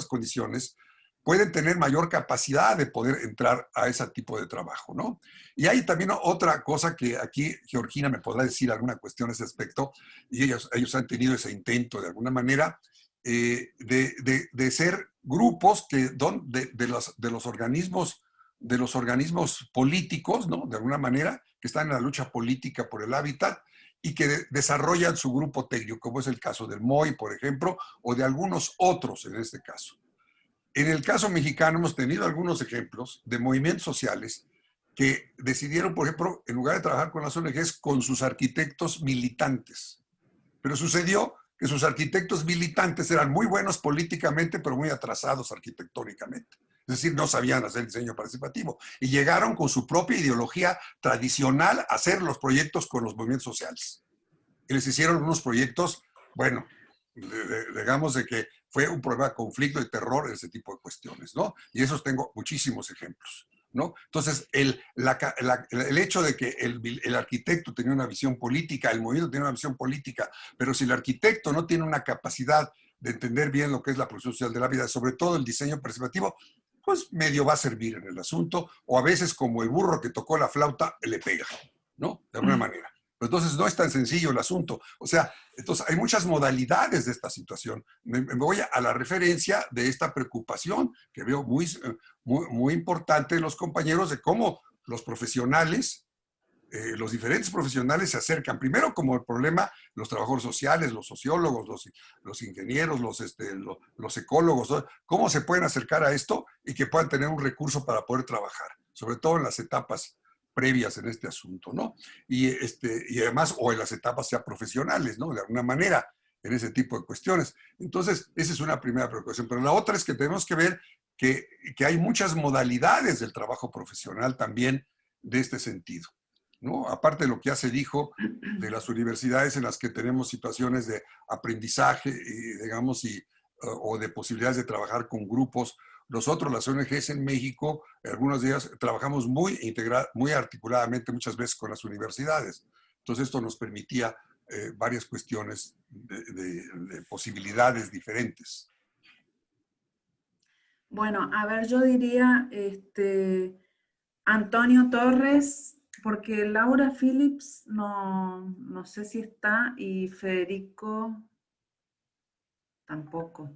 condiciones pueden tener mayor capacidad de poder entrar a ese tipo de trabajo, ¿no? Y hay también otra cosa que aquí Georgina me podrá decir alguna cuestión a ese aspecto, y ellos han tenido ese intento de alguna manera de ser grupos de los organismos políticos, ¿no? De alguna manera, que están en la lucha política por el hábitat, y que desarrollan su grupo técnico, como es el caso del MOI, por ejemplo, o de algunos otros en este caso. En el caso mexicano hemos tenido algunos ejemplos de movimientos sociales que decidieron, por ejemplo, en lugar de trabajar con las ONGs, con sus arquitectos militantes. Pero sucedió que sus arquitectos militantes eran muy buenos políticamente, pero muy atrasados arquitectónicamente. Es decir, no sabían hacer diseño participativo. Y llegaron con su propia ideología tradicional a hacer los proyectos con los movimientos sociales. Y les hicieron unos proyectos, bueno, digamos de que fue un problema de conflicto, de terror, ese tipo de cuestiones, ¿no? Y esos tengo muchísimos ejemplos, ¿no? Entonces, el hecho de que el arquitecto tenía una visión política, el movimiento tenía una visión política, pero si el arquitecto no tiene una capacidad de entender bien lo que es la producción social de la vida, sobre todo el diseño participativo, pues medio va a servir en el asunto, o a veces como el burro que tocó la flauta le pega, ¿no? De alguna manera. Pero entonces no es tan sencillo el asunto. O sea, entonces hay muchas modalidades de esta situación. Me voy a la referencia de esta preocupación que veo muy importante en los compañeros de cómo los profesionales, los diferentes profesionales se acercan. Primero como el problema, los trabajadores sociales, los sociólogos, los ingenieros, los ecólogos, ¿no? Cómo se pueden acercar a esto y que puedan tener un recurso para poder trabajar, sobre todo en las etapas previas en este asunto, ¿no? Y además, o en las etapas ya profesionales, ¿no? De alguna manera, en ese tipo de cuestiones. Entonces, esa es una primera preocupación. Pero la otra es que tenemos que ver que hay muchas modalidades del trabajo profesional también de este sentido, ¿no? Aparte de lo que ya se dijo de las universidades en las que tenemos situaciones de aprendizaje, digamos, o de posibilidades de trabajar con grupos. Nosotros, las ONGs en México, algunos días trabajamos muy articuladamente muchas veces con las universidades. Entonces esto nos permitía varias cuestiones de posibilidades diferentes. Bueno, a ver, yo diría Antonio Torres, porque Laura Phillips no sé si está, y Federico tampoco.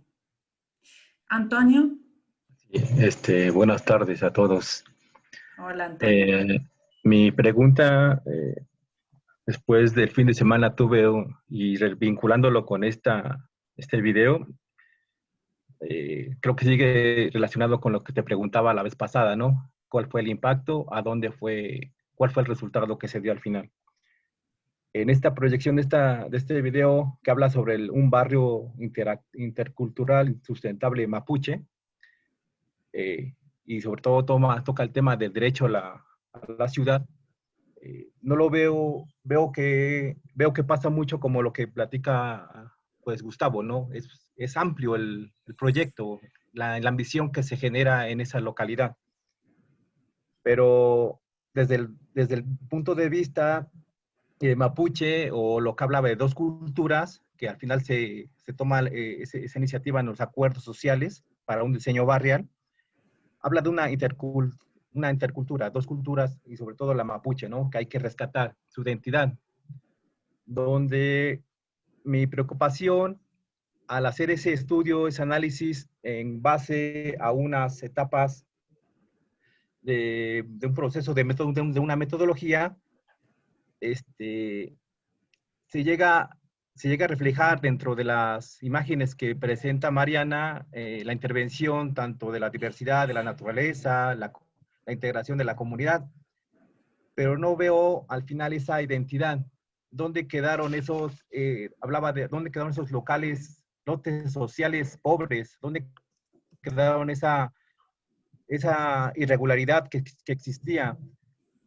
Antonio. Buenas tardes a todos. Hola, Antonio. Mi pregunta, después del fin de semana y vinculándolo con este video, creo que sigue relacionado con lo que te preguntaba la vez pasada, ¿no? ¿Cuál fue el impacto? ¿Cuál fue el resultado que se dio al final? En esta proyección de este video que habla sobre un barrio intercultural sustentable mapuche, y sobre todo toca el tema del derecho a la ciudad, no lo veo que pasa mucho como lo que platica pues Gustavo, ¿no? Es amplio el proyecto, la ambición que se genera en esa localidad. Pero desde el punto de vista mapuche, o lo que hablaba de dos culturas, que al final se toma esa iniciativa en los acuerdos sociales para un diseño barrial, habla de una intercultura, dos culturas, y sobre todo la mapuche, ¿no? Que hay que rescatar su identidad. Donde mi preocupación al hacer ese estudio, ese análisis en base a unas etapas de un proceso de una metodología, se llega a reflejar dentro de las imágenes que presenta Mariana, la intervención tanto de la diversidad, de la naturaleza, la integración de la comunidad, pero no veo al final esa identidad. ¿Dónde quedaron hablaba de dónde quedaron esos lotes sociales pobres? ¿Dónde quedaron esa irregularidad que existía?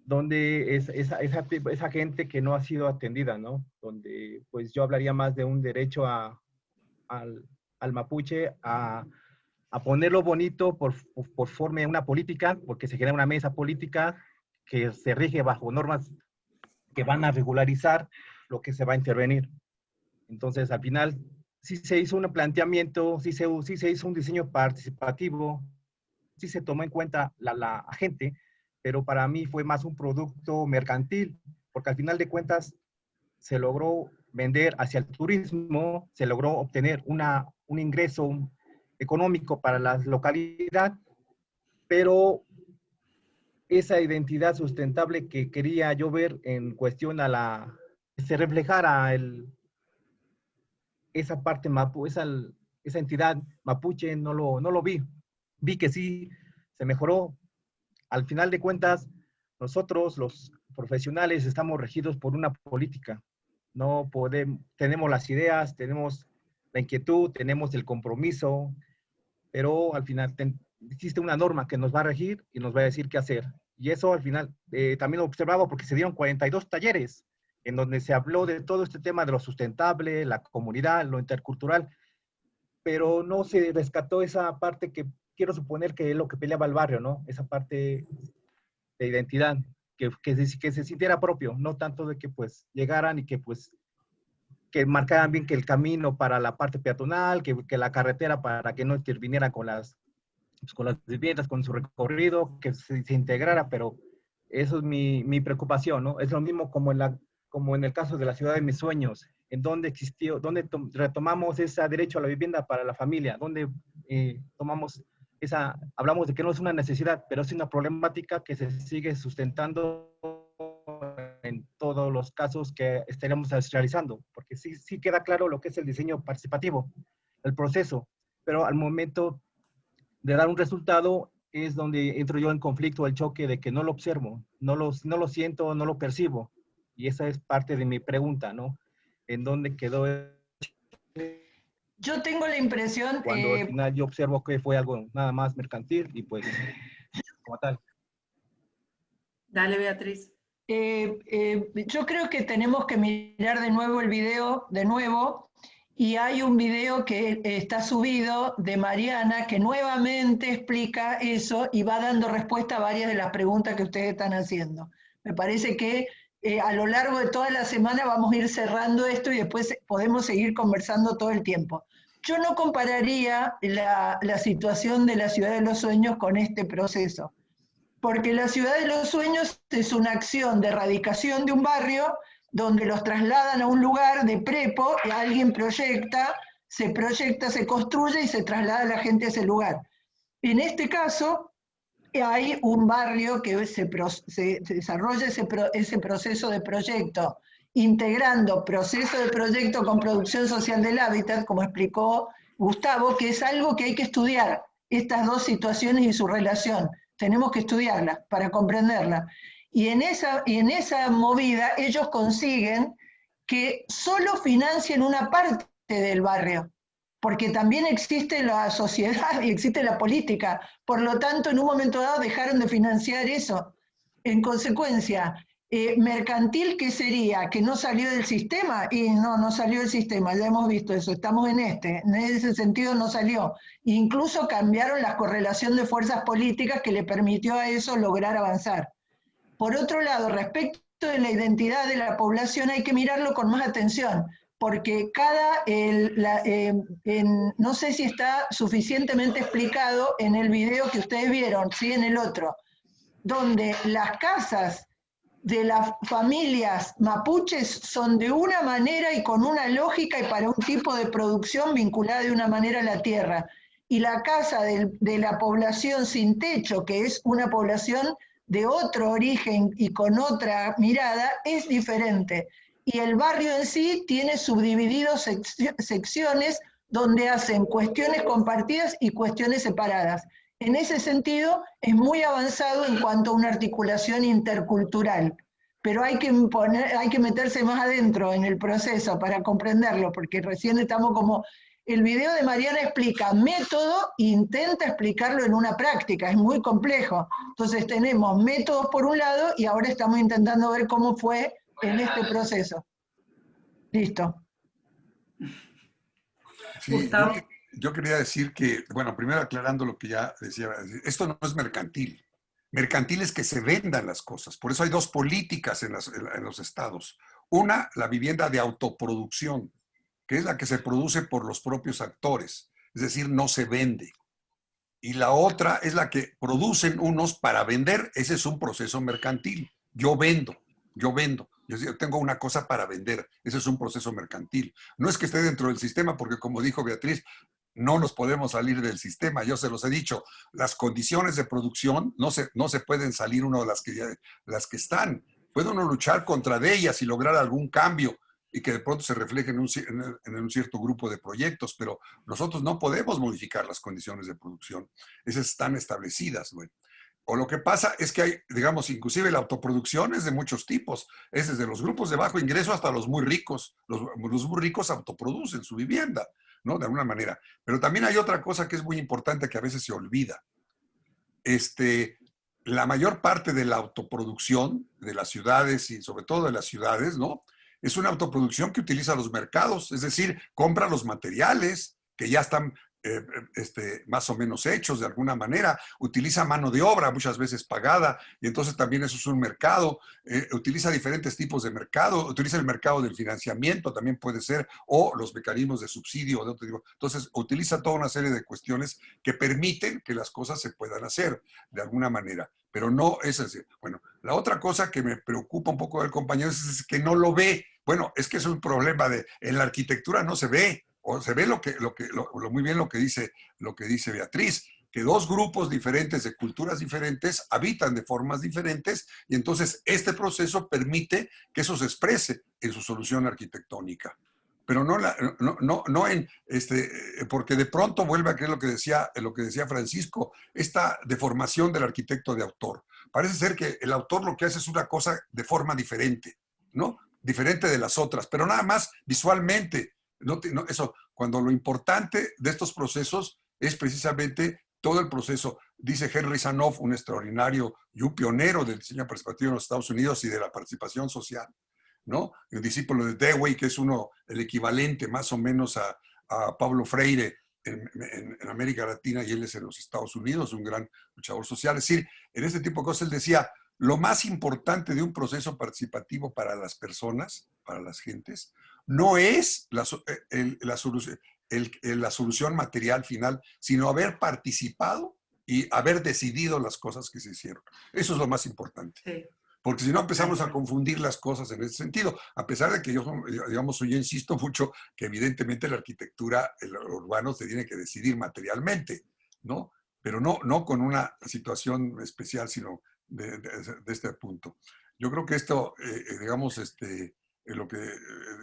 Donde esa gente que no ha sido atendida, ¿no? Donde pues yo hablaría más de un derecho al mapuche a ponerlo bonito por forma de una política, porque se genera una mesa política que se rige bajo normas que van a regularizar lo que se va a intervenir. Entonces, al final, sí se hizo un planteamiento, sí se hizo un diseño participativo, sí se tomó en cuenta la gente, pero para mí fue más un producto mercantil, porque al final de cuentas se logró vender hacia el turismo, se logró obtener un ingreso económico para la localidad, pero esa identidad sustentable que quería yo ver en cuestión se reflejara esa parte esa entidad mapuche, no lo vi. Vi que sí se mejoró. Al final de cuentas, nosotros, los profesionales, estamos regidos por una política. Tenemos las ideas, tenemos la inquietud, tenemos el compromiso, pero al final existe una norma que nos va a regir y nos va a decir qué hacer. Y eso al final también lo observaba porque se dieron 42 talleres en donde se habló de todo este tema de lo sustentable, la comunidad, lo intercultural, pero no se rescató esa parte que quiero suponer que es lo que peleaba el barrio, ¿no? Esa parte de identidad, que se sintiera propio, no tanto de que pues llegaran y que pues que marcaran bien que el camino para la parte peatonal, que la carretera para que no interviniera con las viviendas, con su recorrido, que se integrara, pero eso es mi preocupación, ¿no? Es lo mismo como en el caso de la ciudad de mis sueños, en donde retomamos ese derecho a la vivienda para la familia, donde hablamos de que no es una necesidad, pero es una problemática que se sigue sustentando en todos los casos que estaremos realizando, porque sí queda claro lo que es el diseño participativo, el proceso, pero al momento de dar un resultado es donde entro yo en conflicto, el choque de que no lo observo, no lo siento, no lo percibo, y esa es parte de mi pregunta, ¿no? ¿En dónde quedó? Yo tengo la impresión... Cuando al final yo observo que fue algo nada más mercantil y pues como tal. Dale, Beatriz. Yo creo que tenemos que mirar de nuevo el video, y hay un video que está subido de Mariana que nuevamente explica eso y va dando respuesta a varias de las preguntas que ustedes están haciendo. Me parece que a lo largo de toda la semana vamos a ir cerrando esto y después podemos seguir conversando todo el tiempo. Yo no compararía la situación de la Ciudad de los Sueños con este proceso, porque la Ciudad de los Sueños es una acción de erradicación de un barrio donde los trasladan a un lugar de prepo, y alguien se construye y se traslada a la gente a ese lugar. En este caso, hay un barrio que se desarrolla ese proceso de proyecto, integrando proceso de proyecto con producción social del hábitat, como explicó Gustavo, que es algo que hay que estudiar, estas dos situaciones y su relación. Tenemos que estudiarlas para comprenderla. Y en esa movida ellos consiguen que solo financien una parte del barrio, porque también existe la sociedad y existe la política. Por lo tanto, en un momento dado dejaron de financiar eso. En consecuencia, mercantil, ¿qué sería? ¿Que no salió del sistema? Y no salió del sistema, ya hemos visto eso, estamos en ese sentido no salió. Incluso cambiaron la correlación de fuerzas políticas que le permitió a eso lograr avanzar. Por otro lado, respecto de la identidad de la población hay que mirarlo con más atención, porque no sé si está suficientemente explicado en el video que ustedes vieron, ¿sí? En el otro, donde las casas de las familias mapuches son de una manera y con una lógica y para un tipo de producción vinculada de una manera a la tierra. Y la casa de la población sin techo, que es una población de otro origen y con otra mirada, es diferente. Y el barrio en sí tiene subdivididos secciones donde hacen cuestiones compartidas y cuestiones separadas. En ese sentido, es muy avanzado en cuanto a una articulación intercultural, pero hay que meterse más adentro en el proceso para comprenderlo, porque recién estamos como... El video de Mariana explica método e intenta explicarlo en una práctica, es muy complejo. Entonces tenemos métodos por un lado y ahora estamos intentando ver cómo fue en este proceso. Listo. Sí, yo quería decir que, bueno, primero aclarando lo que ya decía, esto no es mercantil. Mercantil es que se vendan las cosas. Por eso hay dos políticas en los estados. Una, la vivienda de autoproducción, que es la que se produce por los propios actores, es decir, no se vende. Y la otra es la que producen unos para vender, ese es un proceso mercantil. Yo vendo. Yo tengo una cosa para vender, ese es un proceso mercantil. No es que esté dentro del sistema, porque como dijo Beatriz, no nos podemos salir del sistema, yo se los he dicho, las condiciones de producción no se pueden salir uno de las que están. Puede uno luchar contra de ellas y lograr algún cambio, y que de pronto se refleje en un cierto grupo de proyectos, pero nosotros no podemos modificar las condiciones de producción. Esas están establecidas, güey. O lo que pasa es que hay, digamos, inclusive la autoproducción es de muchos tipos. Es desde los grupos de bajo ingreso hasta los muy ricos. Los muy ricos autoproducen su vivienda, ¿no? De alguna manera. Pero también hay otra cosa que es muy importante que a veces se olvida. La mayor parte de la autoproducción de las ciudades y sobre todo de las ciudades, ¿no? Es una autoproducción que utiliza los mercados, es decir, compra los materiales que ya están más o menos hechos de alguna manera, utiliza mano de obra muchas veces pagada, y entonces también eso es un mercado, utiliza diferentes tipos de mercado, utiliza el mercado del financiamiento también puede ser, o los mecanismos de subsidio de otro tipo. Entonces utiliza toda una serie de cuestiones que permiten que las cosas se puedan hacer de alguna manera, pero no es así. Bueno, la otra cosa que me preocupa un poco del compañero es que no lo ve. Bueno, es que es un problema en la arquitectura no se ve, o se ve muy bien lo que dice Beatriz, que dos grupos diferentes de culturas diferentes habitan de formas diferentes, y entonces este proceso permite que eso se exprese en su solución arquitectónica. Pero no porque de pronto vuelve a creer lo que decía Francisco, esta deformación del arquitecto de autor. Parece ser que el autor lo que hace es una cosa de forma diferente, ¿no? Diferente de las otras, pero nada más visualmente. Eso, cuando lo importante de estos procesos es precisamente todo el proceso. Dice Henry Sanoff, un extraordinario y un pionero del diseño participativo en los Estados Unidos y de la participación social, ¿no? El discípulo de Dewey, que es el equivalente más o menos a Pablo Freire en América Latina, y él es en los Estados Unidos, un gran luchador social. Es decir, en este tipo de cosas él decía, lo más importante de un proceso participativo para las personas, para las gentes, no es la solución material final, sino haber participado y haber decidido las cosas que se hicieron. Eso es lo más importante. Sí. Porque si no empezamos a confundir las cosas en ese sentido, a pesar de que yo insisto mucho que evidentemente la arquitectura, el urbano se tiene que decidir materialmente, ¿no? Pero no con una situación especial, sino de este punto. Yo creo que esto, lo que,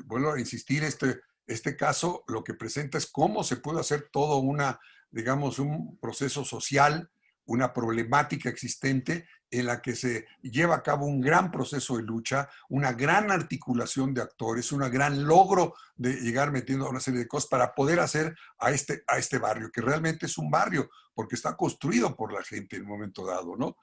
vuelvo a insistir, este caso lo que presenta es cómo se puede hacer todo un proceso social, una problemática existente en la que se lleva a cabo un gran proceso de lucha, una gran articulación de actores, un gran logro de llegar metiendo una serie de cosas para poder hacer a este barrio, que realmente es un barrio, porque está construido por la gente en un momento dado, ¿no?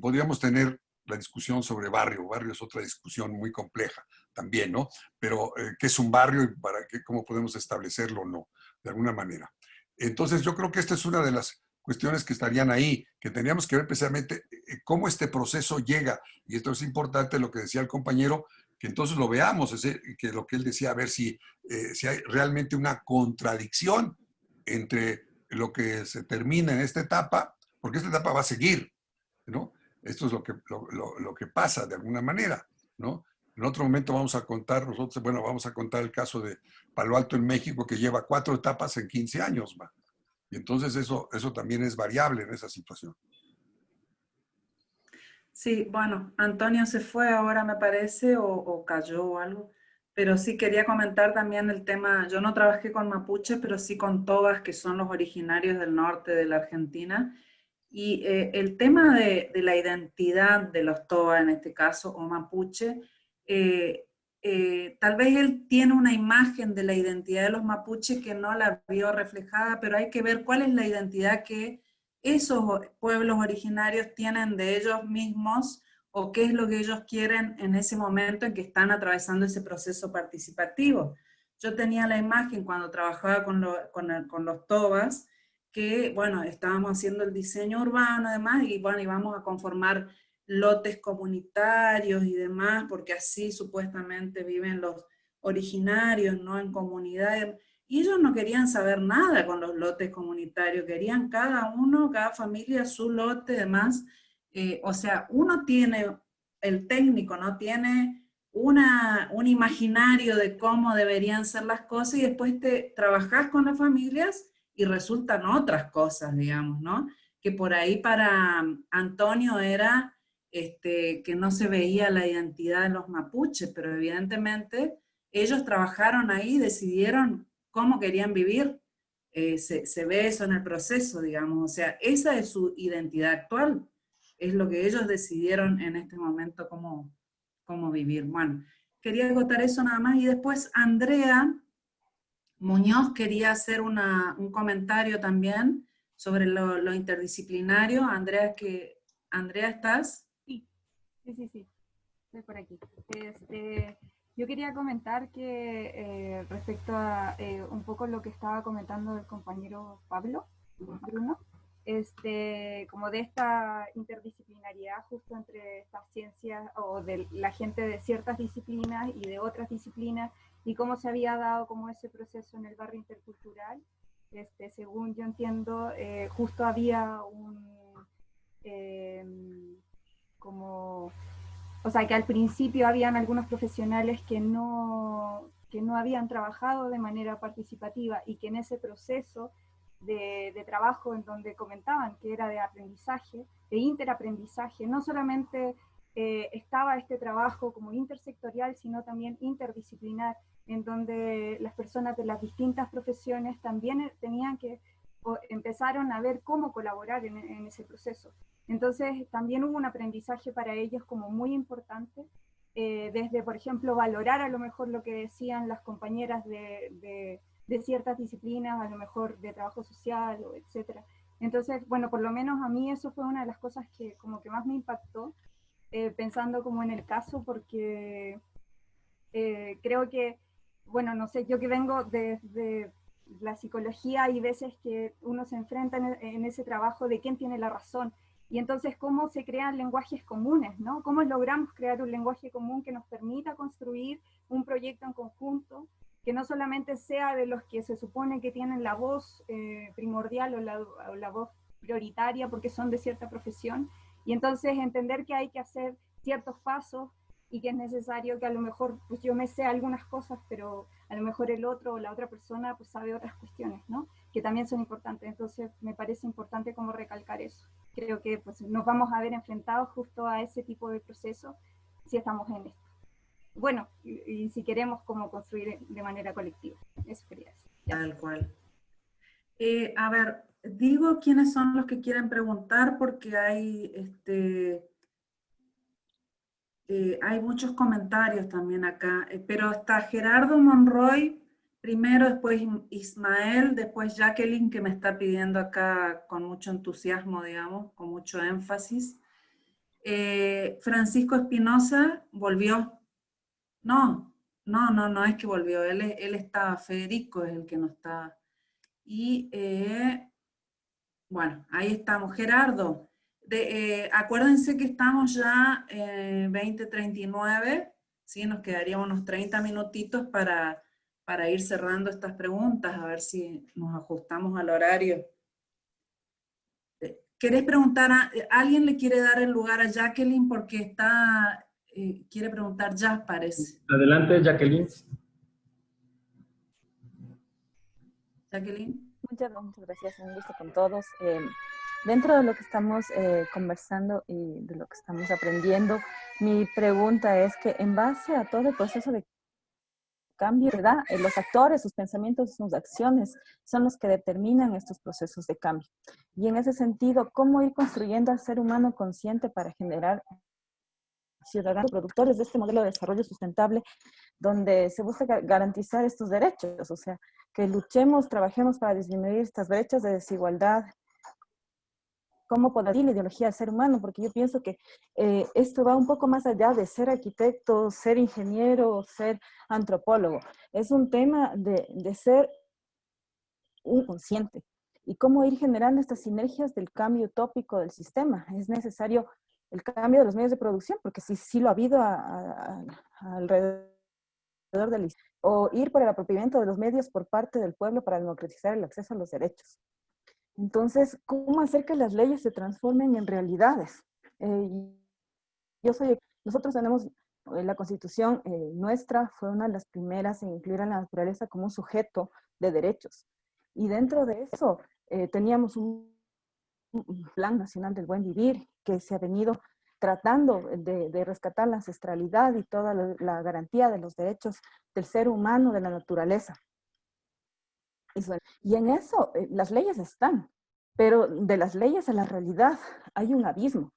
Podríamos tener la discusión sobre barrio. Barrio es otra discusión muy compleja también, ¿no? Pero, ¿qué es un barrio y cómo podemos establecerlo o no? De alguna manera. Entonces, yo creo que esta es una de las cuestiones que estarían ahí, que tendríamos que ver precisamente cómo este proceso llega. Y esto es importante, lo que decía el compañero, que entonces lo veamos, que lo que él decía, a ver si hay realmente una contradicción entre lo que se termina en esta etapa, porque esta etapa va a seguir, ¿no? Esto es lo que pasa de alguna manera, ¿no? En otro momento vamos a contar el caso de Palo Alto en México, que lleva 4 etapas en 15 años, ¿va? Y entonces eso también es variable en esa situación. Sí, bueno, Antonio se fue ahora me parece, o cayó o algo, pero sí quería comentar también el tema, yo no trabajé con mapuches, pero sí con tobas, que son los originarios del norte de la Argentina, y el tema de la identidad de los tobas en este caso, o mapuche, tal vez él tiene una imagen de la identidad de los mapuches que no la vio reflejada, pero hay que ver cuál es la identidad que esos pueblos originarios tienen de ellos mismos, o qué es lo que ellos quieren en ese momento en que están atravesando ese proceso participativo. Yo tenía la imagen cuando trabajaba con los tobas, que, bueno, estábamos haciendo el diseño urbano además, y bueno, íbamos a conformar lotes comunitarios y demás, porque así supuestamente viven los originarios, ¿no? En comunidades. Y ellos no querían saber nada con los lotes comunitarios, querían cada familia su lote y demás. O sea, uno tiene, el técnico, ¿no? Tiene un imaginario de cómo deberían ser las cosas, y después trabajás con las familias y resultan otras cosas, digamos, ¿no? Que por ahí para Antonio era que no se veía la identidad de los mapuches, pero evidentemente ellos trabajaron ahí, decidieron cómo querían vivir. Se ve eso en el proceso, digamos. O sea, esa es su identidad actual. Es lo que ellos decidieron en este momento cómo vivir. Bueno, quería agotar eso nada más. Y después Andrea Muñoz quería hacer un comentario también sobre lo interdisciplinario. Andrea, ¿estás? Sí, estoy por aquí. Yo quería comentar que respecto a un poco lo que estaba comentando el compañero Pablo, Bruno, como de esta interdisciplinariedad justo entre estas ciencias o de la gente de ciertas disciplinas y de otras disciplinas y cómo se había dado como ese proceso en el barrio intercultural. Según yo entiendo, justo había o sea, que al principio habían algunos profesionales que no habían trabajado de manera participativa y que en ese proceso de trabajo en donde comentaban que era de aprendizaje, de interaprendizaje, no solamente estaba este trabajo como intersectorial, sino también interdisciplinar, en donde las personas de las distintas profesiones también tenían que, empezaron a ver cómo colaborar en ese proceso. Entonces también hubo un aprendizaje para ellos como muy importante, desde, por ejemplo, valorar a lo mejor lo que decían las compañeras de ciertas disciplinas, a lo mejor de trabajo social, o etcétera. Entonces, bueno, por lo menos a mí eso fue una de las cosas que como que más me impactó, pensando como en el caso, porque creo que, bueno, no sé, yo que vengo de la psicología, hay veces que uno se enfrenta en ese trabajo de quién tiene la razón, y entonces cómo se crean lenguajes comunes, ¿no? Cómo logramos crear un lenguaje común que nos permita construir un proyecto en conjunto, que no solamente sea de los que se supone que tienen la voz primordial o la voz prioritaria porque son de cierta profesión, y entonces entender que hay que hacer ciertos pasos y que es necesario que a lo mejor pues yo me sé algunas cosas, pero a lo mejor el otro o la otra persona pues sabe otras cuestiones, ¿no? Que también son importantes. Entonces me parece importante como recalcar eso. Creo que pues nos vamos a ver enfrentados justo a ese tipo de proceso si estamos en esto. Bueno, y si queremos como construir de manera colectiva. Eso quería decir. Tal cual. A ver, digo quiénes son los que quieren preguntar porque hay muchos comentarios también acá, pero está Gerardo Monroy primero, después Ismael, después Jacqueline, que me está pidiendo acá con mucho entusiasmo, digamos, con mucho énfasis. Francisco Espinosa volvió. No es que volvió, él está, Federico es el que no está. Y bueno, ahí estamos. Gerardo, acuérdense que estamos ya en 20:39, ¿sí? Nos quedarían unos 30 minutitos para ir cerrando estas preguntas, a ver si nos ajustamos al horario. ¿Querés preguntar alguien le quiere dar el lugar a Jacqueline porque quiere preguntar ya, parece? Adelante, Jacqueline. Jacqueline. Muchas gracias, un gusto con todos. Dentro de lo que estamos conversando y de lo que estamos aprendiendo, mi pregunta es que en base a todo el proceso de cambio, ¿verdad? Los actores, sus pensamientos, sus acciones son los que determinan estos procesos de cambio. Y en ese sentido, ¿cómo ir construyendo al ser humano consciente para generar ciudadanos productores de este modelo de desarrollo sustentable donde se busca garantizar estos derechos? O sea, que luchemos, trabajemos para disminuir estas brechas de desigualdad. ¿Cómo poder la ideología del ser humano? Porque yo pienso que esto va un poco más allá de ser arquitecto, ser ingeniero, ser antropólogo. Es un tema de ser un consciente. Y cómo ir generando estas sinergias del cambio utópico del sistema. Es necesario el cambio de los medios de producción, porque sí lo ha habido alrededor del... O ir por el apropiamiento de los medios por parte del pueblo para democratizar el acceso a los derechos. Entonces, ¿cómo hacer que las leyes se transformen en realidades? Nosotros tenemos la Constitución nuestra, fue una de las primeras en incluir a la naturaleza como un sujeto de derechos. Y dentro de eso teníamos un Plan Nacional del Buen Vivir que se ha venido tratando de rescatar la ancestralidad y toda la garantía de los derechos del ser humano, de la naturaleza. Y en eso las leyes están, pero de las leyes a la realidad hay un abismo.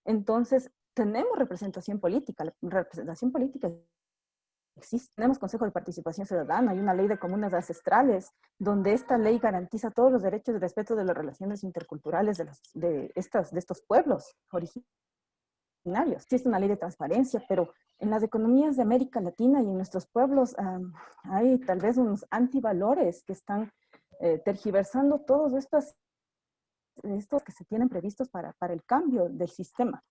Entonces, tenemos representación política. La representación política existe. Tenemos Consejo de Participación Ciudadana, hay una ley de comunas ancestrales, donde esta ley garantiza todos los derechos y respeto de las relaciones interculturales de estos pueblos originarios. Existe una ley de transparencia, pero en las economías de América Latina y en nuestros pueblos hay tal vez unos antivalores que están tergiversando todos estos que se tienen previstos para el cambio del sistema.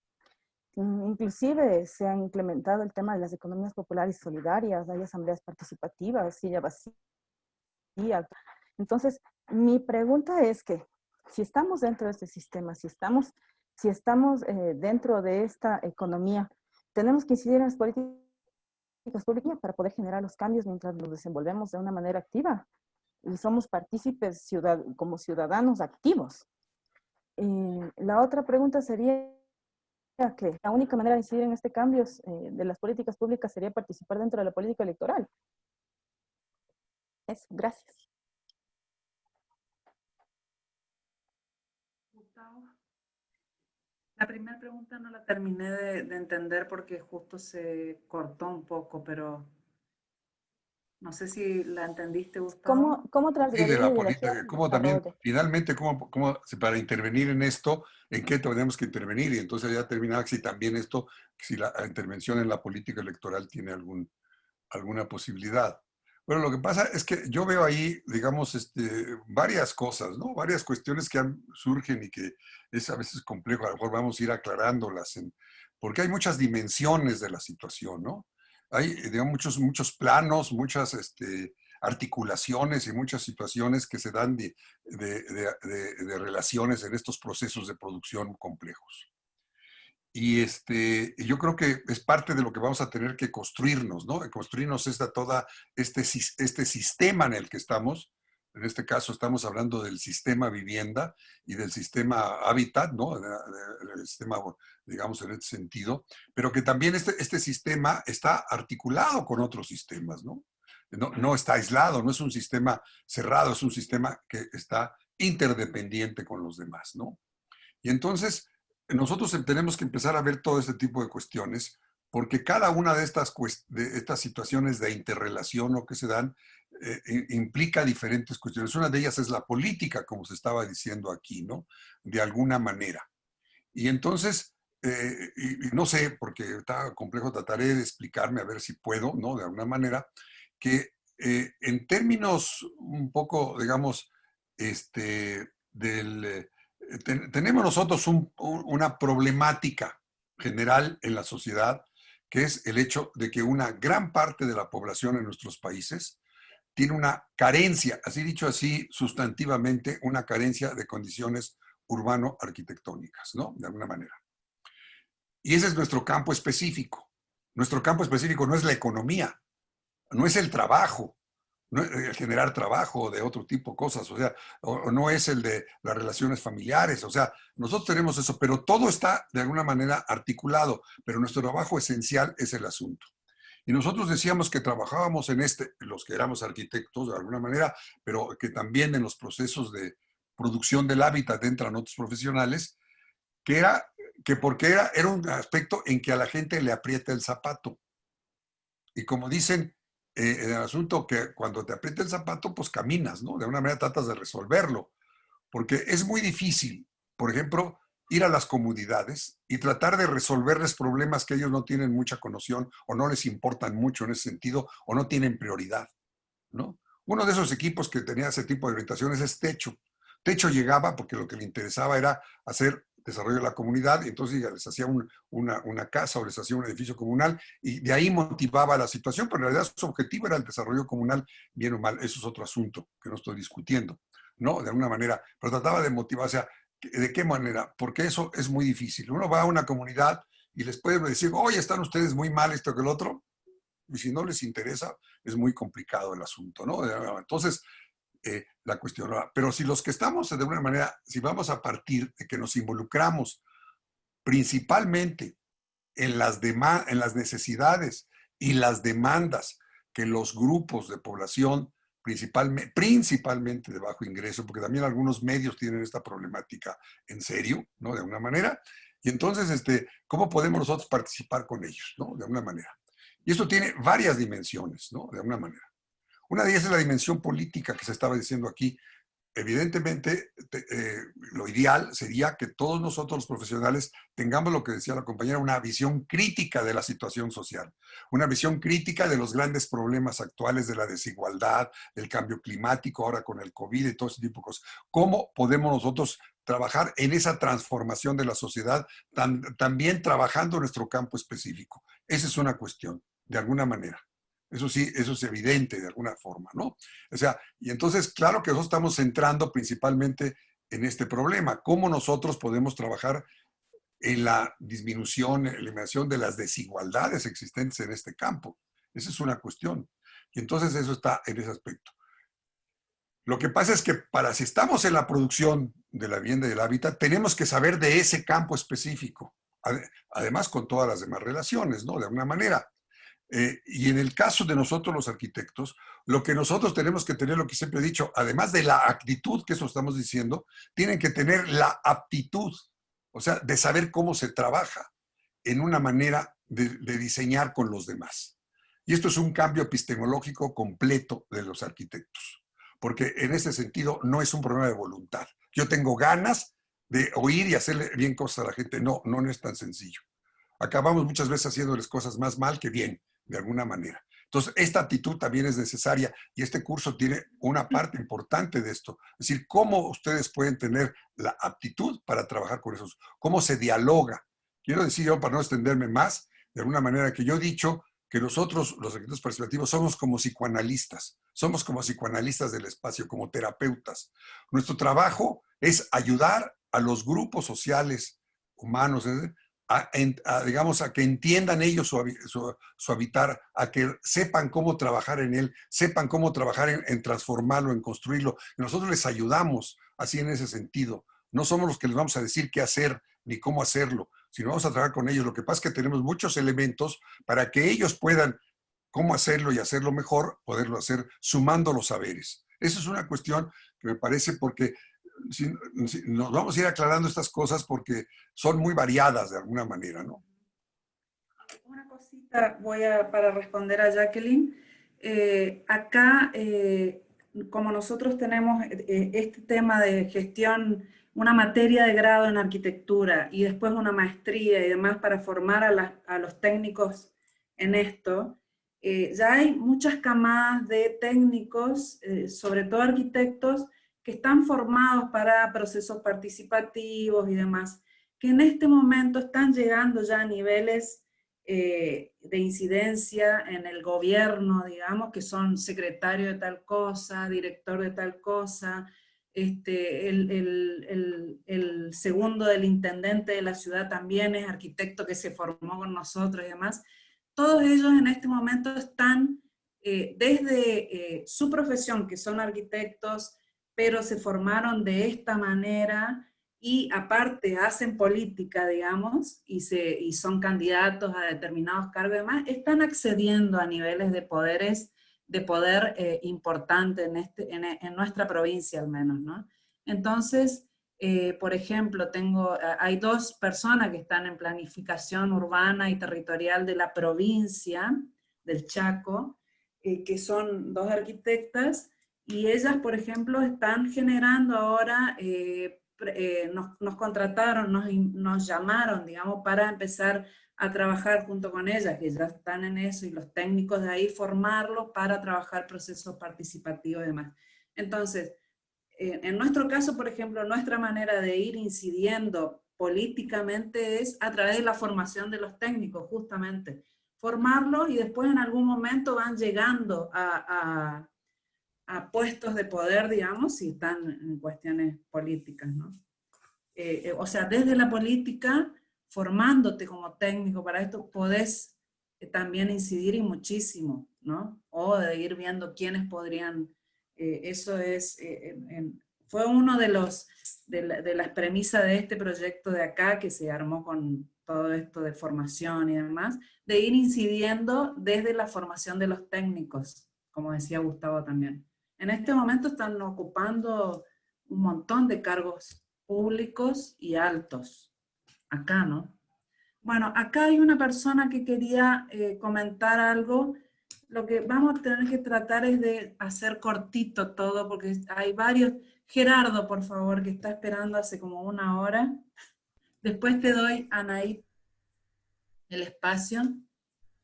Inclusive se ha implementado el tema de las economías populares solidarias, hay asambleas participativas, silla vacía. Entonces, mi pregunta es que si estamos dentro de este sistema, si estamos dentro de esta economía, tenemos que incidir en las políticas públicas para poder generar los cambios mientras nos desenvolvemos de una manera activa y somos partícipes como ciudadanos activos. La otra pregunta sería que la única manera de incidir en este cambio de las políticas públicas sería participar dentro de la política electoral. Eso, gracias. La primera pregunta no la terminé de entender porque justo se cortó un poco, pero no sé si la entendiste, Gustavo. ¿Cómo Sí, transgredir de la el política, cómo también, finalmente, para intervenir en esto, en qué tenemos que intervenir, y entonces ya terminaba si también esto, si la intervención en la política electoral tiene alguna posibilidad. Bueno, lo que pasa es que yo veo ahí, digamos, varias cosas, ¿no? Varias cuestiones que surgen y que es a veces complejo, a lo mejor vamos a ir aclarándolas, porque hay muchas dimensiones de la situación, ¿no? Hay, digamos, muchos planos, muchas articulaciones y muchas situaciones que se dan de relaciones en estos procesos de producción complejos. Y yo creo que es parte de lo que vamos a tener que construirnos, ¿no? Construirnos este sistema en el que estamos. En este caso estamos hablando del sistema vivienda y del sistema hábitat, ¿no? El sistema, digamos, en este sentido, pero que también este sistema está articulado con otros sistemas, ¿no? No está aislado, no es un sistema cerrado, es un sistema que está interdependiente con los demás, ¿no? Y entonces nosotros tenemos que empezar a ver todo este tipo de cuestiones, porque cada una de estas situaciones de interrelación o que se dan implica diferentes cuestiones. Una de ellas es la política, como se estaba diciendo aquí, ¿no? De alguna manera. Y entonces, y no sé, porque está complejo, trataré de explicarme a ver si puedo, ¿no? De alguna manera, que en términos un poco, digamos, tenemos nosotros una problemática general en la sociedad, que es el hecho de que una gran parte de la población en nuestros países tiene una carencia, así dicho así sustantivamente, una carencia de condiciones urbano-arquitectónicas, ¿no? De alguna manera. Y ese es nuestro campo específico. Nuestro campo específico no es la economía, no es el trabajo, no es el generar trabajo de otro tipo de cosas, o sea, o no es el de las relaciones familiares, o sea, nosotros tenemos eso, pero todo está de alguna manera articulado, pero nuestro trabajo esencial es el asunto. Y nosotros decíamos que trabajábamos en los que éramos arquitectos de alguna manera, pero que también en los procesos de producción del hábitat entran otros profesionales, porque era un aspecto en que a la gente le aprieta el zapato. Y como dicen, en el asunto que cuando te aprieta el zapato, pues caminas, ¿no? De alguna manera tratas de resolverlo, porque es muy difícil, por ejemplo, ir a las comunidades y tratar de resolverles problemas que ellos no tienen mucha conoción o no les importan mucho en ese sentido o no tienen prioridad, ¿no? Uno de esos equipos que tenía ese tipo de orientaciones es Techo. Techo llegaba porque lo que le interesaba era hacer desarrollo de la comunidad, y entonces ya les hacía una casa o les hacía un edificio comunal, y de ahí motivaba la situación, pero en realidad su objetivo era el desarrollo comunal, bien o mal, eso es otro asunto que no estoy discutiendo, ¿no? De alguna manera, pero trataba de motivar, o sea, ¿de qué manera? Porque eso es muy difícil. Uno va a una comunidad y les puede decir, oye, están ustedes muy mal esto que el otro, y si no les interesa, es muy complicado el asunto, ¿no? Entonces, la cuestión. Pero si los que estamos de alguna manera, si vamos a partir de que nos involucramos principalmente en las necesidades y las demandas que los grupos de población, principalmente de bajo ingreso, porque también algunos medios tienen esta problemática en serio, ¿no? De alguna manera. Y entonces, ¿cómo podemos nosotros participar con ellos, ¿no? De alguna manera. Y esto tiene varias dimensiones, ¿no? De alguna manera. Una de ellas es la dimensión política que se estaba diciendo aquí. evidentemente, lo ideal sería que todos nosotros los profesionales tengamos, lo que decía la compañera, una visión crítica de la situación social, una visión crítica de los grandes problemas actuales de la desigualdad, del cambio climático, ahora con el COVID y todo ese tipo de cosas. ¿Cómo podemos nosotros trabajar en esa transformación de la sociedad, también trabajando en nuestro campo específico? Esa es una cuestión, de alguna manera. Eso sí, eso es evidente de alguna forma, ¿no? O sea, y entonces, claro que nosotros estamos centrando principalmente en este problema. ¿Cómo nosotros podemos trabajar en la disminución, eliminación de las desigualdades existentes en este campo? Esa es una cuestión. Y entonces eso está en ese aspecto. Lo que pasa es que si estamos en la producción de la vivienda y del hábitat, tenemos que saber de ese campo específico. Además, con todas las demás relaciones, ¿no? De alguna manera. Y en el caso de nosotros los arquitectos, lo que nosotros tenemos que tener, lo que siempre he dicho, además de la actitud, que eso estamos diciendo, tienen que tener la aptitud, o sea, de saber cómo se trabaja en una manera de diseñar con los demás. Y esto es un cambio epistemológico completo de los arquitectos, porque en ese sentido no es un problema de voluntad. Yo tengo ganas de oír y hacerle bien cosas a la gente. No, no es tan sencillo. Acabamos muchas veces haciéndoles cosas más mal que bien, de alguna manera. Entonces, esta actitud también es necesaria y este curso tiene una parte importante de esto. Es decir, cómo ustedes pueden tener la aptitud para trabajar con esos, cómo se dialoga. Quiero decir yo, para no extenderme más, de alguna manera que yo he dicho que nosotros, los arquitectos participativos, somos como psicoanalistas del espacio, como terapeutas. Nuestro trabajo es ayudar a los grupos sociales humanos, digamos, a que entiendan ellos su habitar, a que sepan cómo trabajar en él, sepan cómo trabajar en transformarlo, en construirlo. Y nosotros les ayudamos así en ese sentido. No somos los que les vamos a decir qué hacer ni cómo hacerlo, sino vamos a trabajar con ellos. Lo que pasa es que tenemos muchos elementos para que ellos puedan cómo hacerlo y hacerlo mejor, poderlo hacer sumando los saberes. Esa es una cuestión que me parece, porque nos vamos a ir aclarando estas cosas porque son muy variadas de alguna manera, ¿no? Una cosita para responder a Jacqueline. Acá, como nosotros tenemos este tema de gestión, una materia de grado en arquitectura y después una maestría y demás para formar a los técnicos en esto, ya hay muchas camadas de técnicos, sobre todo arquitectos, que están formados para procesos participativos y demás, que en este momento están llegando ya a niveles de incidencia en el gobierno, digamos, que son secretario de tal cosa, director de tal cosa, el segundo del intendente de la ciudad también es arquitecto que se formó con nosotros y demás. Todos ellos en este momento están desde su profesión, que son arquitectos, pero se formaron de esta manera y aparte hacen política, digamos, y son candidatos a determinados cargos y demás, están accediendo a niveles de poder importante en nuestra provincia al menos, ¿no? Entonces, por ejemplo, hay 2 personas que están en planificación urbana y territorial de la provincia del Chaco, que son 2 arquitectas, y ellas, por ejemplo, están generando ahora, nos contrataron, nos llamaron, digamos, para empezar a trabajar junto con ellas, que ya están en eso, y los técnicos de ahí formarlos para trabajar procesos participativos y demás. Entonces, en nuestro caso, por ejemplo, nuestra manera de ir incidiendo políticamente es a través de la formación de los técnicos, justamente. Formarlos y después en algún momento van llegando a puestos de poder, digamos, si están en cuestiones políticas, ¿no? O sea, desde la política, formándote como técnico para esto, podés también incidir y muchísimo, ¿no? O de ir viendo quiénes podrían, eso es, fue uno de las premisas de este proyecto de acá, que se armó con todo esto de formación y demás, de ir incidiendo desde la formación de los técnicos, como decía Gustavo también. En este momento están ocupando un montón de cargos públicos y altos. Acá, ¿no? Bueno, acá hay una persona que quería comentar algo. Lo que vamos a tener que tratar es de hacer cortito todo, porque hay varios Gerardo, por favor, que está esperando hace como 1 hora. Después te doy, Anaí, el espacio.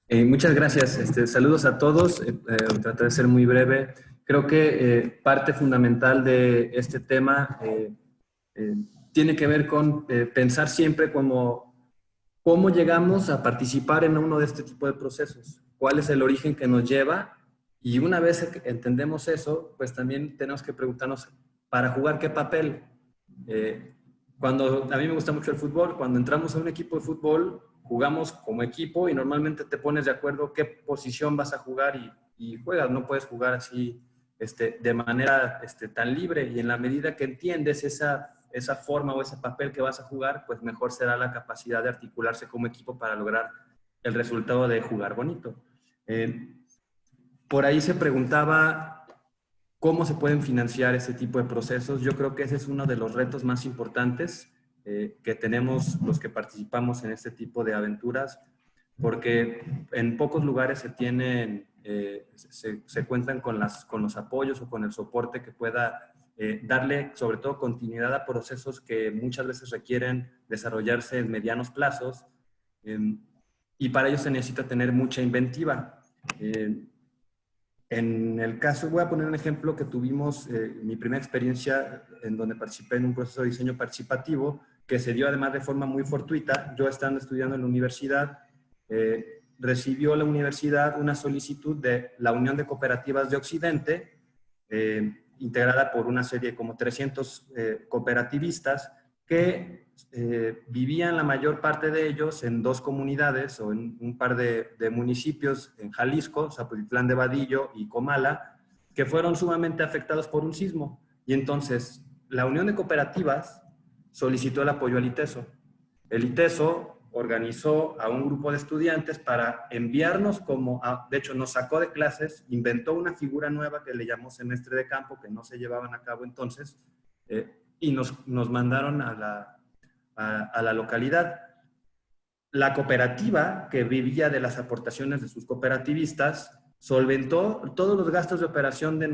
Muchas gracias. Saludos a todos. Trataré de ser muy breve. Creo que parte fundamental de este tema tiene que ver con pensar siempre cómo llegamos a participar en uno de este tipo de procesos. ¿Cuál es el origen que nos lleva? Y una vez que entendemos eso, pues también tenemos que preguntarnos, ¿para jugar qué papel? A mí me gusta mucho el fútbol. Cuando entramos a un equipo de fútbol, jugamos como equipo y normalmente te pones de acuerdo qué posición vas a jugar y juegas. No puedes jugar así de manera tan libre, y en la medida que entiendes esa forma o ese papel que vas a jugar, pues mejor será la capacidad de articularse como equipo para lograr el resultado de jugar bonito. Por ahí se preguntaba cómo se pueden financiar ese tipo de procesos. Yo creo que ese es uno de los retos más importantes que tenemos los que participamos en este tipo de aventuras, porque en pocos lugares se cuentan con los apoyos o con el soporte que pueda darle sobre todo continuidad a procesos que muchas veces requieren desarrollarse en medianos plazos, y para ello se necesita tener mucha inventiva. En el caso, voy a poner un ejemplo que tuvimos, mi primera experiencia en donde participé en un proceso de diseño participativo, que se dio además de forma muy fortuita. Yo estando estudiando en la universidad, recibió la universidad una solicitud de la Unión de Cooperativas de Occidente, integrada por una serie como 300 cooperativistas que vivían la mayor parte de ellos en 2 comunidades o en un par de municipios en Jalisco, Zapotitlán de Vadillo y Comala, que fueron sumamente afectados por un sismo. Y entonces la Unión de Cooperativas solicitó el apoyo al ITESO. El ITESO organizó a un grupo de estudiantes para enviarnos de hecho nos sacó de clases, inventó una figura nueva que le llamó semestre de campo, que no se llevaban a cabo entonces, y nos mandaron a la localidad. La cooperativa, que vivía de las aportaciones de sus cooperativistas, solventó todos los gastos de operación de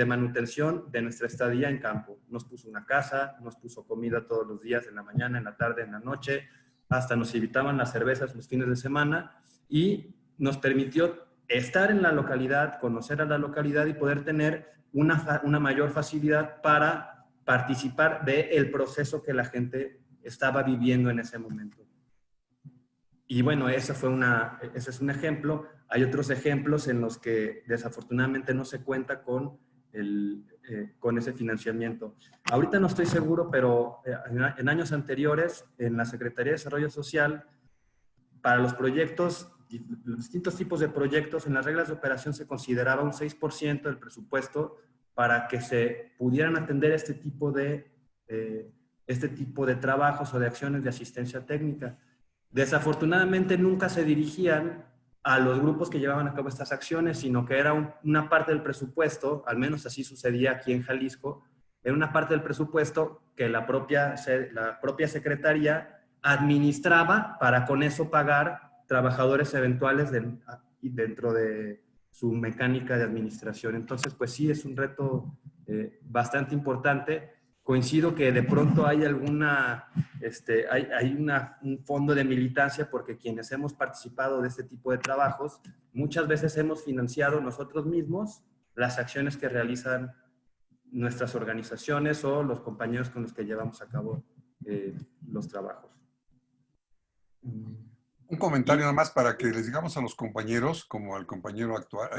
manutención de nuestra estadía en campo. Nos puso una casa, nos puso comida todos los días, en la mañana, en la tarde, en la noche, hasta nos invitaban las cervezas los fines de semana, y nos permitió estar en la localidad, conocer a la localidad y poder tener una mayor facilidad para participar del proceso que la gente estaba viviendo en ese momento. Y bueno, ese es un ejemplo. Hay otros ejemplos en los que desafortunadamente no se cuenta con ese financiamiento. Ahorita no estoy seguro, pero en años anteriores, en la Secretaría de Desarrollo Social, para los proyectos, los distintos tipos de proyectos, en las reglas de operación se consideraba un 6% del presupuesto para que se pudieran atender este tipo de trabajos o de acciones de asistencia técnica. Desafortunadamente nunca se dirigían a los grupos que llevaban a cabo estas acciones, sino que era una parte del presupuesto, al menos así sucedía aquí en Jalisco, era una parte del presupuesto que la propia secretaría administraba para con eso pagar trabajadores eventuales dentro de su mecánica de administración. Entonces, pues sí, es un reto bastante importante. Coincido que de pronto hay un fondo de militancia, porque quienes hemos participado de este tipo de trabajos, muchas veces hemos financiado nosotros mismos las acciones que realizan nuestras organizaciones o los compañeros con los que llevamos a cabo los trabajos. Un comentario nada más para que les digamos a los compañeros, como al compañero actual,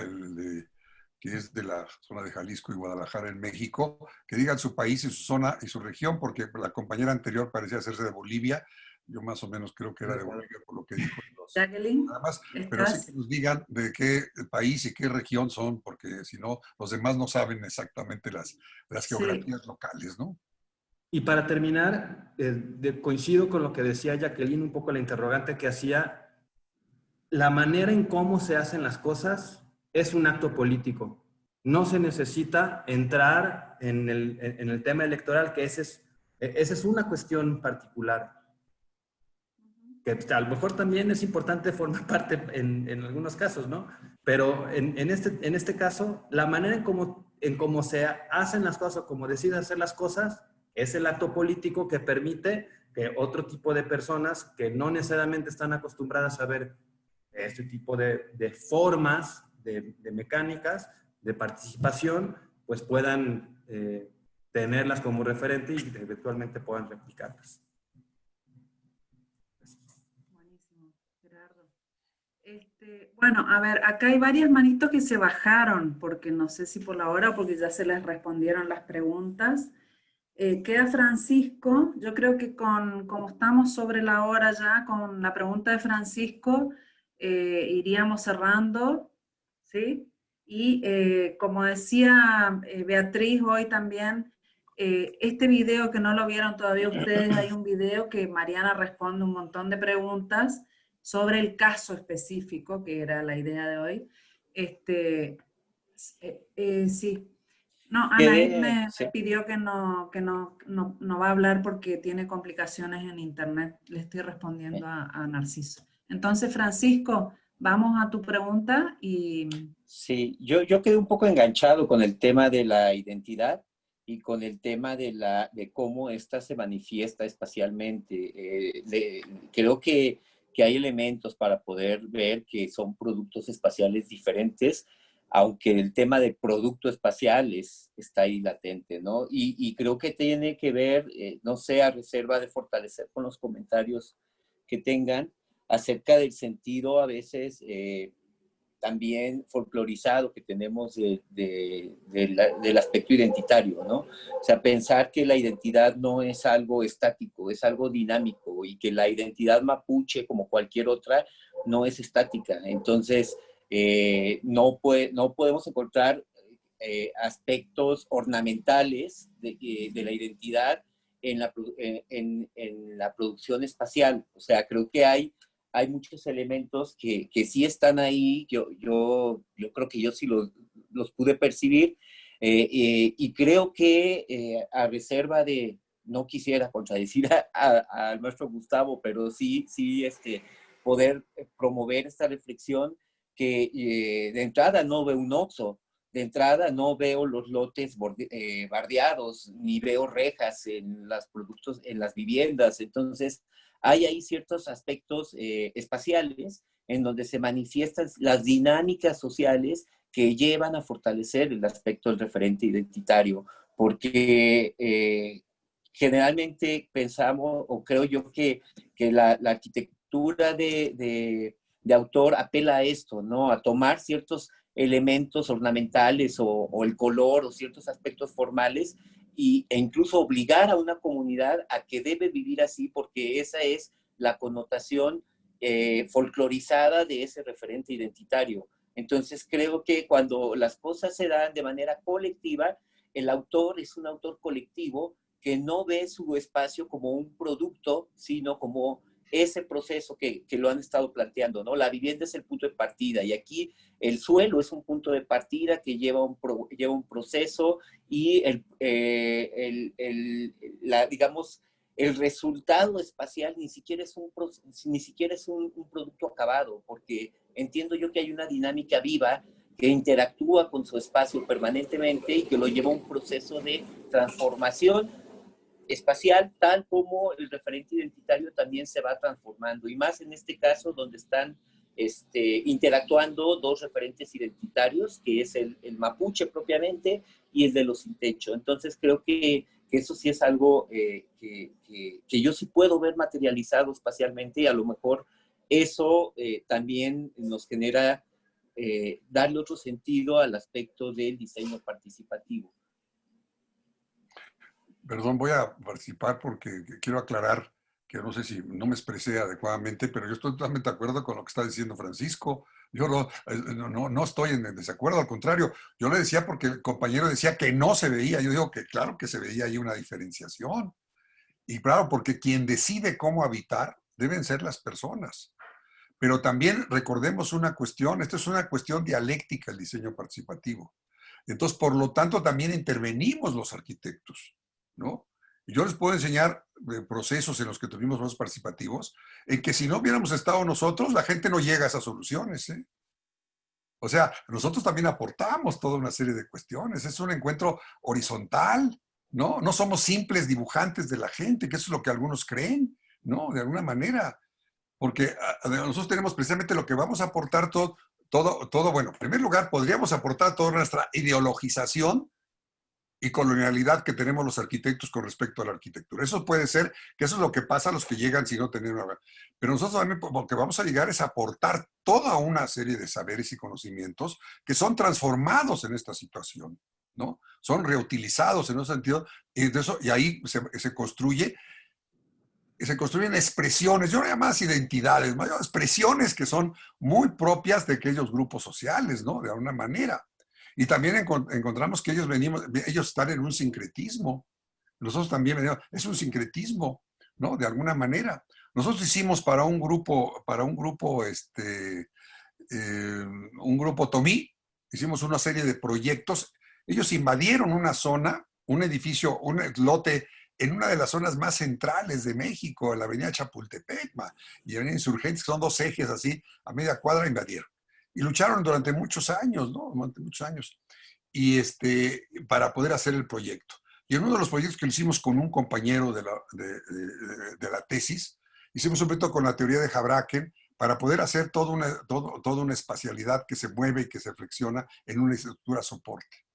que es de la zona de Jalisco y Guadalajara en México, que digan su país y su zona y su región, porque la compañera anterior parecía hacerse de Bolivia. Yo más o menos creo que era de Bolivia por lo que dijo. Jacqueline, nada más, pero sí que nos digan de qué país y qué región son, porque si no, los demás no saben exactamente las geografías locales, ¿no? Y para terminar, coincido con lo que decía Jacqueline, un poco la interrogante que hacía. La manera en cómo se hacen las cosas es un acto político. No se necesita entrar en el tema electoral, que esa es una cuestión particular. Que a lo mejor también es importante formar parte en algunos casos, ¿no? Pero en este caso, la manera en cómo en cómo se hacen las cosas, cómo deciden hacer las cosas, es el acto político que permite que otro tipo de personas que no necesariamente están acostumbradas a ver este tipo de formas, de mecánicas, de participación, pues puedan tenerlas como referente y eventualmente puedan replicarlas. Buenísimo, Gerardo. Bueno, a ver, acá hay varias manitos que se bajaron, porque no sé si por la hora o porque ya se les respondieron las preguntas. Queda Francisco. Yo creo que como estamos sobre la hora ya, con la pregunta de Francisco, iríamos cerrando, ¿sí? Y como decía Beatriz hoy también, este video que no lo vieron todavía ustedes, hay un video que Mariana responde un montón de preguntas sobre el caso específico, que era la idea de hoy. Sí. No, Anaid me pidió que no va a hablar porque tiene complicaciones en internet. Le estoy respondiendo a Narciso. Entonces, Francisco, vamos a tu pregunta y... Sí, yo quedé un poco enganchado con el tema de la identidad y con el tema de cómo ésta se manifiesta espacialmente. Creo que hay elementos para poder ver que son productos espaciales diferentes, aunque el tema del producto espacial está ahí latente, ¿no? Y creo que tiene que ver, no sé, a reserva de fortalecer con los comentarios que tengan acerca del sentido a veces también folclorizado que tenemos del aspecto identitario, ¿no? O sea, pensar que la identidad no es algo estático, es algo dinámico, y que la identidad mapuche, como cualquier otra, no es estática. Entonces, no podemos encontrar aspectos ornamentales de la identidad en la producción espacial. O sea, creo que hay muchos elementos que sí están ahí. Yo creo que yo sí los pude percibir, y creo que a reserva de, no quisiera contradecir al maestro Gustavo, pero sí poder promover esta reflexión que de entrada no veo un Oxxo, de entrada no veo los lotes bardeados, ni veo rejas en las viviendas. Entonces, hay ahí ciertos aspectos espaciales en donde se manifiestan las dinámicas sociales que llevan a fortalecer el aspecto del referente identitario, porque generalmente pensamos, o creo yo que la arquitectura de autor apela a esto, ¿no? A tomar ciertos elementos ornamentales o el color o ciertos aspectos formales e incluso obligar a una comunidad a que debe vivir así, porque esa es la connotación folclorizada de ese referente identitario. Entonces creo que cuando las cosas se dan de manera colectiva, el autor es un autor colectivo que no ve su espacio como un producto, sino como ese proceso que lo han estado planteando, ¿no? La vivienda es el punto de partida, y aquí el suelo es un punto de partida que lleva un proceso, y digamos, el resultado espacial ni siquiera es un producto acabado, porque entiendo yo que hay una dinámica viva que interactúa con su espacio permanentemente y que lo lleva a un proceso de transformación espacial, tal como el referente identitario también se va transformando, y más en este caso donde están interactuando dos referentes identitarios, que es el mapuche propiamente y el de los sin techo. Entonces creo que eso sí es algo que yo sí puedo ver materializado espacialmente, y a lo mejor eso también nos genera darle otro sentido al aspecto del diseño participativo. Perdón, voy a participar porque quiero aclarar que no sé si no me expresé adecuadamente, pero yo estoy totalmente de acuerdo con lo que está diciendo Francisco. Yo no estoy en desacuerdo, al contrario, yo le decía porque el compañero decía que no se veía, yo digo que claro que se veía ahí una diferenciación. Y claro, porque quien decide cómo habitar deben ser las personas. Pero también recordemos una cuestión, esto es una cuestión dialéctica, el diseño participativo. Entonces, por lo tanto, también intervenimos los arquitectos, ¿no? Yo les puedo enseñar procesos en los que tuvimos procesos participativos, en que si no hubiéramos estado nosotros, la gente no llega a esas soluciones, ¿eh? O sea, nosotros también aportamos toda una serie de cuestiones. Es un encuentro horizontal, ¿no? No somos simples dibujantes de la gente, que eso es lo que algunos creen, ¿no? De alguna manera. Porque nosotros tenemos precisamente lo que vamos a aportar todo, bueno, en primer lugar, podríamos aportar toda nuestra ideologización y colonialidad que tenemos los arquitectos con respecto a la arquitectura. Eso puede ser, que eso es lo que pasa a los que llegan si no tienen una... Pero nosotros también lo que vamos a llegar es a aportar toda una serie de saberes y conocimientos que son transformados en esta situación, ¿no? Son reutilizados en ese sentido, y ahí se construyen expresiones, yo no llamo más identidades, más expresiones que son muy propias de aquellos grupos sociales, ¿no? De alguna manera. Y también encontramos que ellos están en un sincretismo. Nosotros también venimos, es un sincretismo, ¿no? De alguna manera. Nosotros hicimos para un grupo Tomí, hicimos una serie de proyectos. Ellos invadieron una zona, un edificio, un lote en una de las zonas más centrales de México, en la avenida Chapultepec, y avenida Insurgentes, que son dos ejes así, a media cuadra invadieron. Y lucharon durante muchos años, ¿no? Durante muchos años. Y para poder hacer el proyecto. Y en uno de los proyectos que lo hicimos con un compañero de la tesis, hicimos un proyecto con la teoría de Habraken para poder hacer toda una espacialidad que se mueve y que se flexiona en una estructura soporte.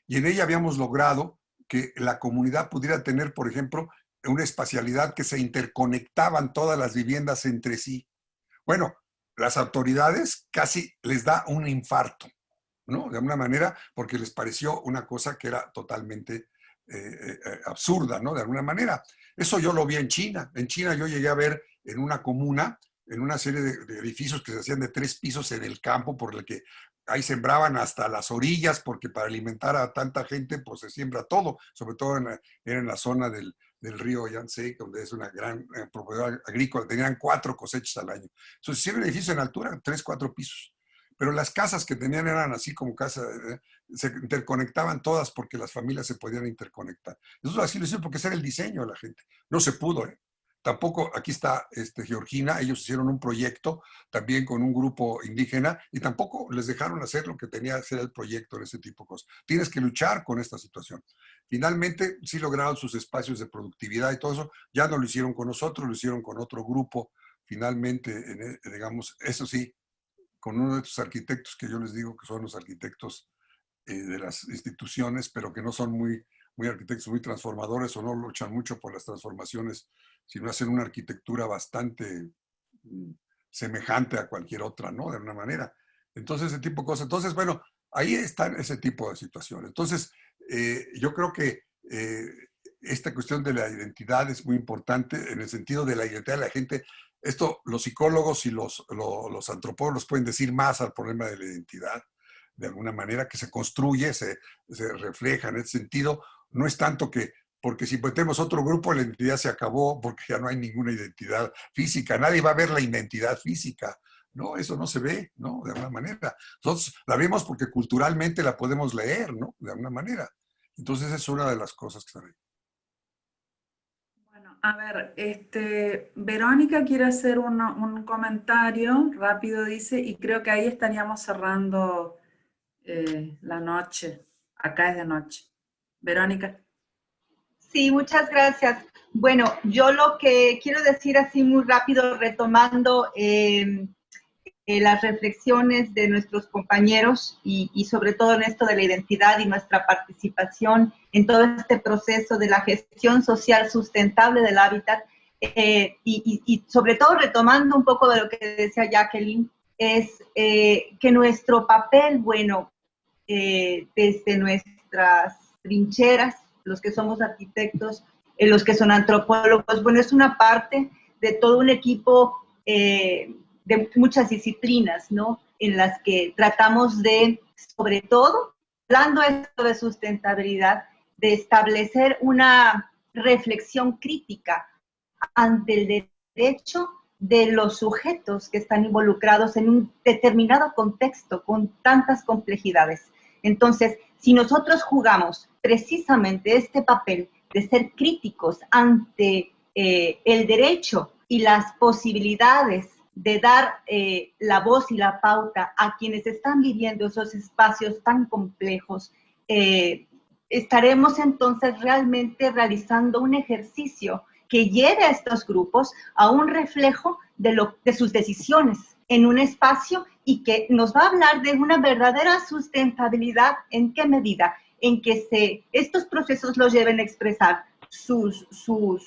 Y en ella habíamos logrado que la comunidad pudiera tener, por ejemplo, una espacialidad que se interconectaban todas las viviendas entre sí. Bueno, las autoridades casi les da un infarto, ¿no? De alguna manera, porque les pareció una cosa que era totalmente absurda, ¿no? De alguna manera. Eso yo lo vi en China. En China yo llegué a ver en una comuna, en una serie de edificios que se hacían de 3 pisos en el campo, por el que ahí sembraban hasta las orillas, porque para alimentar a tanta gente, pues se siembra todo, sobre todo en la zona del río Yangtze, donde es una gran propiedad agrícola, tenían 4 cosechas al año. Entonces, hicieron edificios en altura, 3, 4 pisos. Pero las casas que tenían eran así como casas, se interconectaban todas porque las familias se podían interconectar. Nosotros así lo hicimos porque ese era el diseño de la gente. No se pudo, ¿eh? Tampoco, aquí está Georgina, ellos hicieron un proyecto también con un grupo indígena y tampoco les dejaron hacer lo que tenía que hacer el proyecto en ese tipo de cosas. Tienes que luchar con esta situación. Finalmente, sí lograron sus espacios de productividad y todo eso. Ya no lo hicieron con nosotros, lo hicieron con otro grupo. Finalmente, digamos, eso sí, con uno de estos arquitectos que yo les digo que son los arquitectos de las instituciones, pero que no son muy arquitectos muy transformadores o no luchan mucho por las transformaciones, sino hacen una arquitectura bastante semejante a cualquier otra, ¿no? De alguna manera. Entonces, ese tipo de cosas. Entonces, bueno, ahí están ese tipo de situaciones. Entonces, yo creo que esta cuestión de la identidad es muy importante en el sentido de la identidad de la gente. Esto los psicólogos y los antropólogos pueden decir más al problema de la identidad, de alguna manera, que se construye, se refleja en ese sentido. No es tanto que, porque si metemos otro grupo, la identidad se acabó, porque ya no hay ninguna identidad física. Nadie va a ver la identidad física. No, eso no se ve, ¿no? De alguna manera. Nosotros la vemos porque culturalmente la podemos leer, ¿no? De alguna manera. Entonces, es una de las cosas que están ahí. Bueno, a ver, Verónica quiere hacer un comentario rápido, dice, y creo que ahí estaríamos cerrando la noche. Acá es de noche. Verónica. Sí, muchas gracias. Bueno, yo lo que quiero decir así muy rápido, retomando las reflexiones de nuestros compañeros y sobre todo en esto de la identidad y nuestra participación en todo este proceso de la gestión social sustentable del hábitat, y sobre todo retomando un poco de lo que decía Jacqueline, es que nuestro papel, bueno, desde nuestras trincheras, los que somos arquitectos, los que son antropólogos, bueno, es una parte de todo un equipo de muchas disciplinas, ¿no? En las que tratamos de, sobre todo, hablando esto de sustentabilidad, de establecer una reflexión crítica ante el derecho de los sujetos que están involucrados en un determinado contexto con tantas complejidades. Entonces, si nosotros jugamos precisamente este papel de ser críticos ante el derecho y las posibilidades de dar la voz y la pauta a quienes están viviendo esos espacios tan complejos, estaremos entonces realmente realizando un ejercicio que lleve a estos grupos a un reflejo de sus decisiones en un espacio y que nos va a hablar de una verdadera sustentabilidad. ¿En qué medida? En que estos procesos los lleven a expresar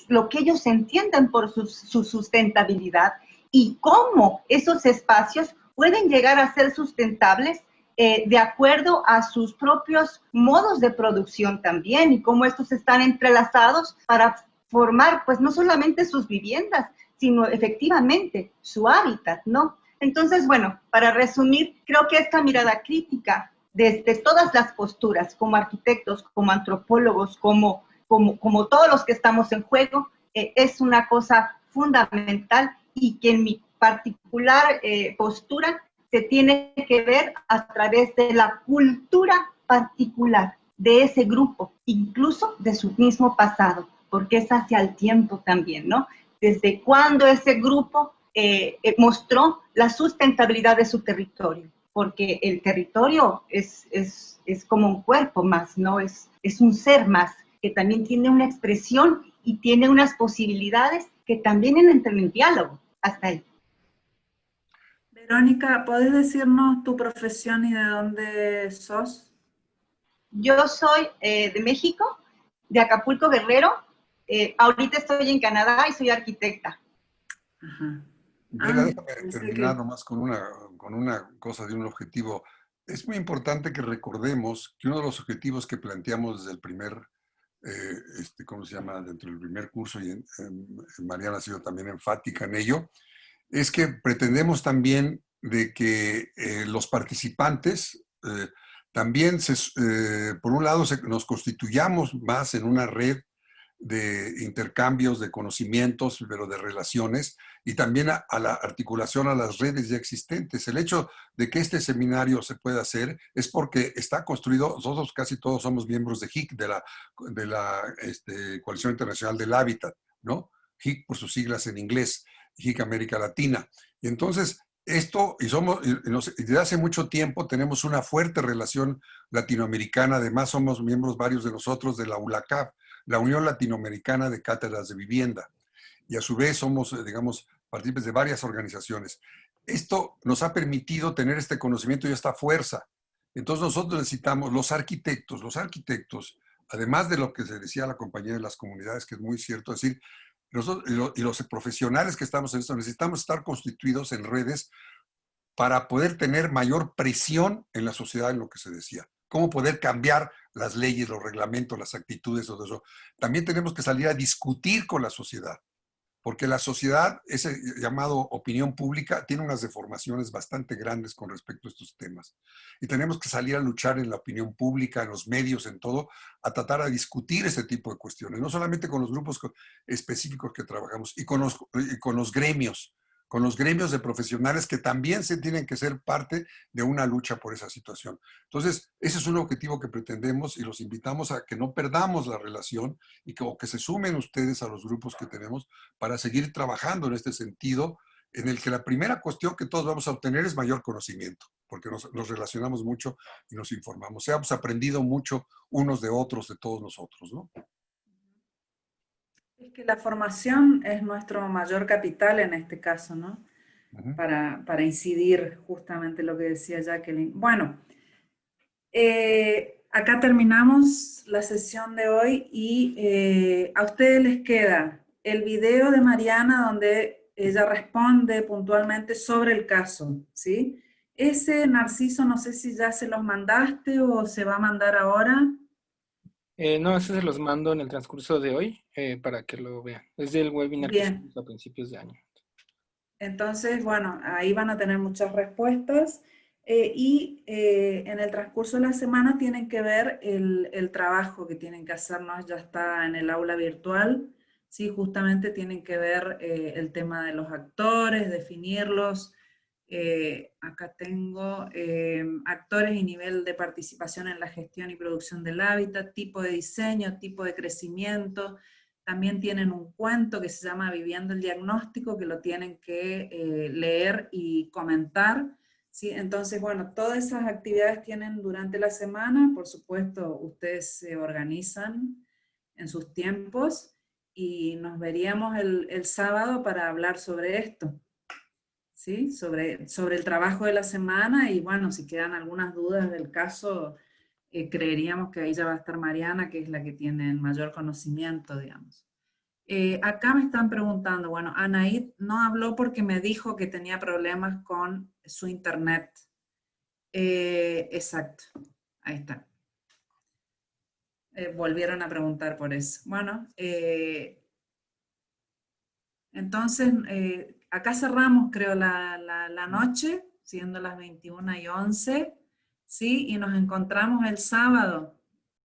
lo que ellos entienden por su sustentabilidad y cómo esos espacios pueden llegar a ser sustentables de acuerdo a sus propios modos de producción también, y cómo estos están entrelazados para formar, pues, no solamente sus viviendas, sino efectivamente su hábitat, ¿no? Entonces, bueno, para resumir, creo que esta mirada crítica desde todas las posturas, como arquitectos, como antropólogos, como todos los que estamos en juego, es una cosa fundamental y que en mi particular postura se tiene que ver a través de la cultura particular de ese grupo, incluso de su mismo pasado, porque es hacia el tiempo también, ¿no? Desde cuándo ese grupo mostró la sustentabilidad de su territorio, porque el territorio es como un cuerpo más, ¿no? Es un ser más, que también tiene una expresión y tiene unas posibilidades que también entran en diálogo. Hasta ahí. Verónica, ¿podés decirnos tu profesión y de dónde sos? Yo soy de México, de Acapulco, Guerrero. Ahorita estoy en Canadá y soy arquitecta. Ajá. Déjame terminar nomás con una cosa de un objetivo. Es muy importante que recordemos que uno de los objetivos que planteamos desde el primer, ¿cómo se llama? Dentro del primer curso, y Mariana ha sido también enfática en ello, es que pretendemos también de que los participantes también, por un lado, nos constituyamos más en una red de intercambios de conocimientos, pero de relaciones, y también a la articulación a las redes ya existentes. El hecho de que este seminario se pueda hacer es porque está construido, nosotros casi todos somos miembros de HIC, de la Coalición Internacional del Hábitat, ¿no? HIC por sus siglas en inglés, HIC América Latina. Y entonces, esto, y desde hace mucho tiempo tenemos una fuerte relación latinoamericana, además somos miembros varios de nosotros de la ULACAP, la Unión Latinoamericana de Cátedras de Vivienda, y a su vez somos, digamos, partícipes de varias organizaciones. Esto nos ha permitido tener este conocimiento y esta fuerza. Entonces nosotros necesitamos, los arquitectos, además de lo que se decía la compañía de las comunidades, que es muy cierto, es decir, nosotros, y los profesionales que estamos en esto, necesitamos estar constituidos en redes para poder tener mayor presión en la sociedad en lo que se decía. Cómo poder cambiar las leyes, los reglamentos, las actitudes, todo eso. También tenemos que salir a discutir con la sociedad, porque la sociedad, ese llamado opinión pública, tiene unas deformaciones bastante grandes con respecto a estos temas. Y tenemos que salir a luchar en la opinión pública, en los medios, en todo, a tratar de discutir ese tipo de cuestiones, no solamente con los grupos específicos que trabajamos, y con los gremios de profesionales que también se tienen que ser parte de una lucha por esa situación. Entonces, ese es un objetivo que pretendemos y los invitamos a que no perdamos la relación y que se sumen ustedes a los grupos que tenemos para seguir trabajando en este sentido, en el que la primera cuestión que todos vamos a obtener es mayor conocimiento, porque nos relacionamos mucho y nos informamos. Hemos aprendido mucho unos de otros, de todos nosotros, ¿no? Es que la formación es nuestro mayor capital en este caso, ¿no? Para incidir justamente lo que decía Jacqueline. Bueno, acá terminamos la sesión de hoy y a ustedes les queda el video de Mariana donde ella responde puntualmente sobre el caso, ¿sí? Ese, Narciso, no sé si ya se los mandaste o se va a mandar ahora. No, eso se los mando en el transcurso de hoy para que lo vean. Es del webinar que hicimos a principios de año. Entonces, bueno, ahí van a tener muchas respuestas y en el transcurso de la semana tienen que ver el trabajo que tienen que hacernos, ya está en el aula virtual, ¿sí? Justamente tienen que ver el tema de los actores, definirlos. Acá tengo actores y nivel de participación en la gestión y producción del hábitat, tipo de diseño, tipo de crecimiento, También tienen un cuento que se llama Viviendo el Diagnóstico, que lo tienen que leer y comentar, ¿sí? Entonces, bueno, todas esas actividades tienen durante la semana. Por supuesto, ustedes se organizan en sus tiempos y nos veríamos el sábado para hablar sobre esto, ¿sí? Sobre el trabajo de la semana, y bueno, si quedan algunas dudas del caso, creeríamos que ahí ya va a estar Mariana, que es la que tiene el mayor conocimiento, digamos. Acá me están preguntando, bueno, Anaid no habló porque me dijo que tenía problemas con su internet. Exacto, ahí está. Volvieron a preguntar por eso. Bueno, entonces, acá cerramos, creo, la noche, siendo las 21:11, ¿sí? Y nos encontramos el sábado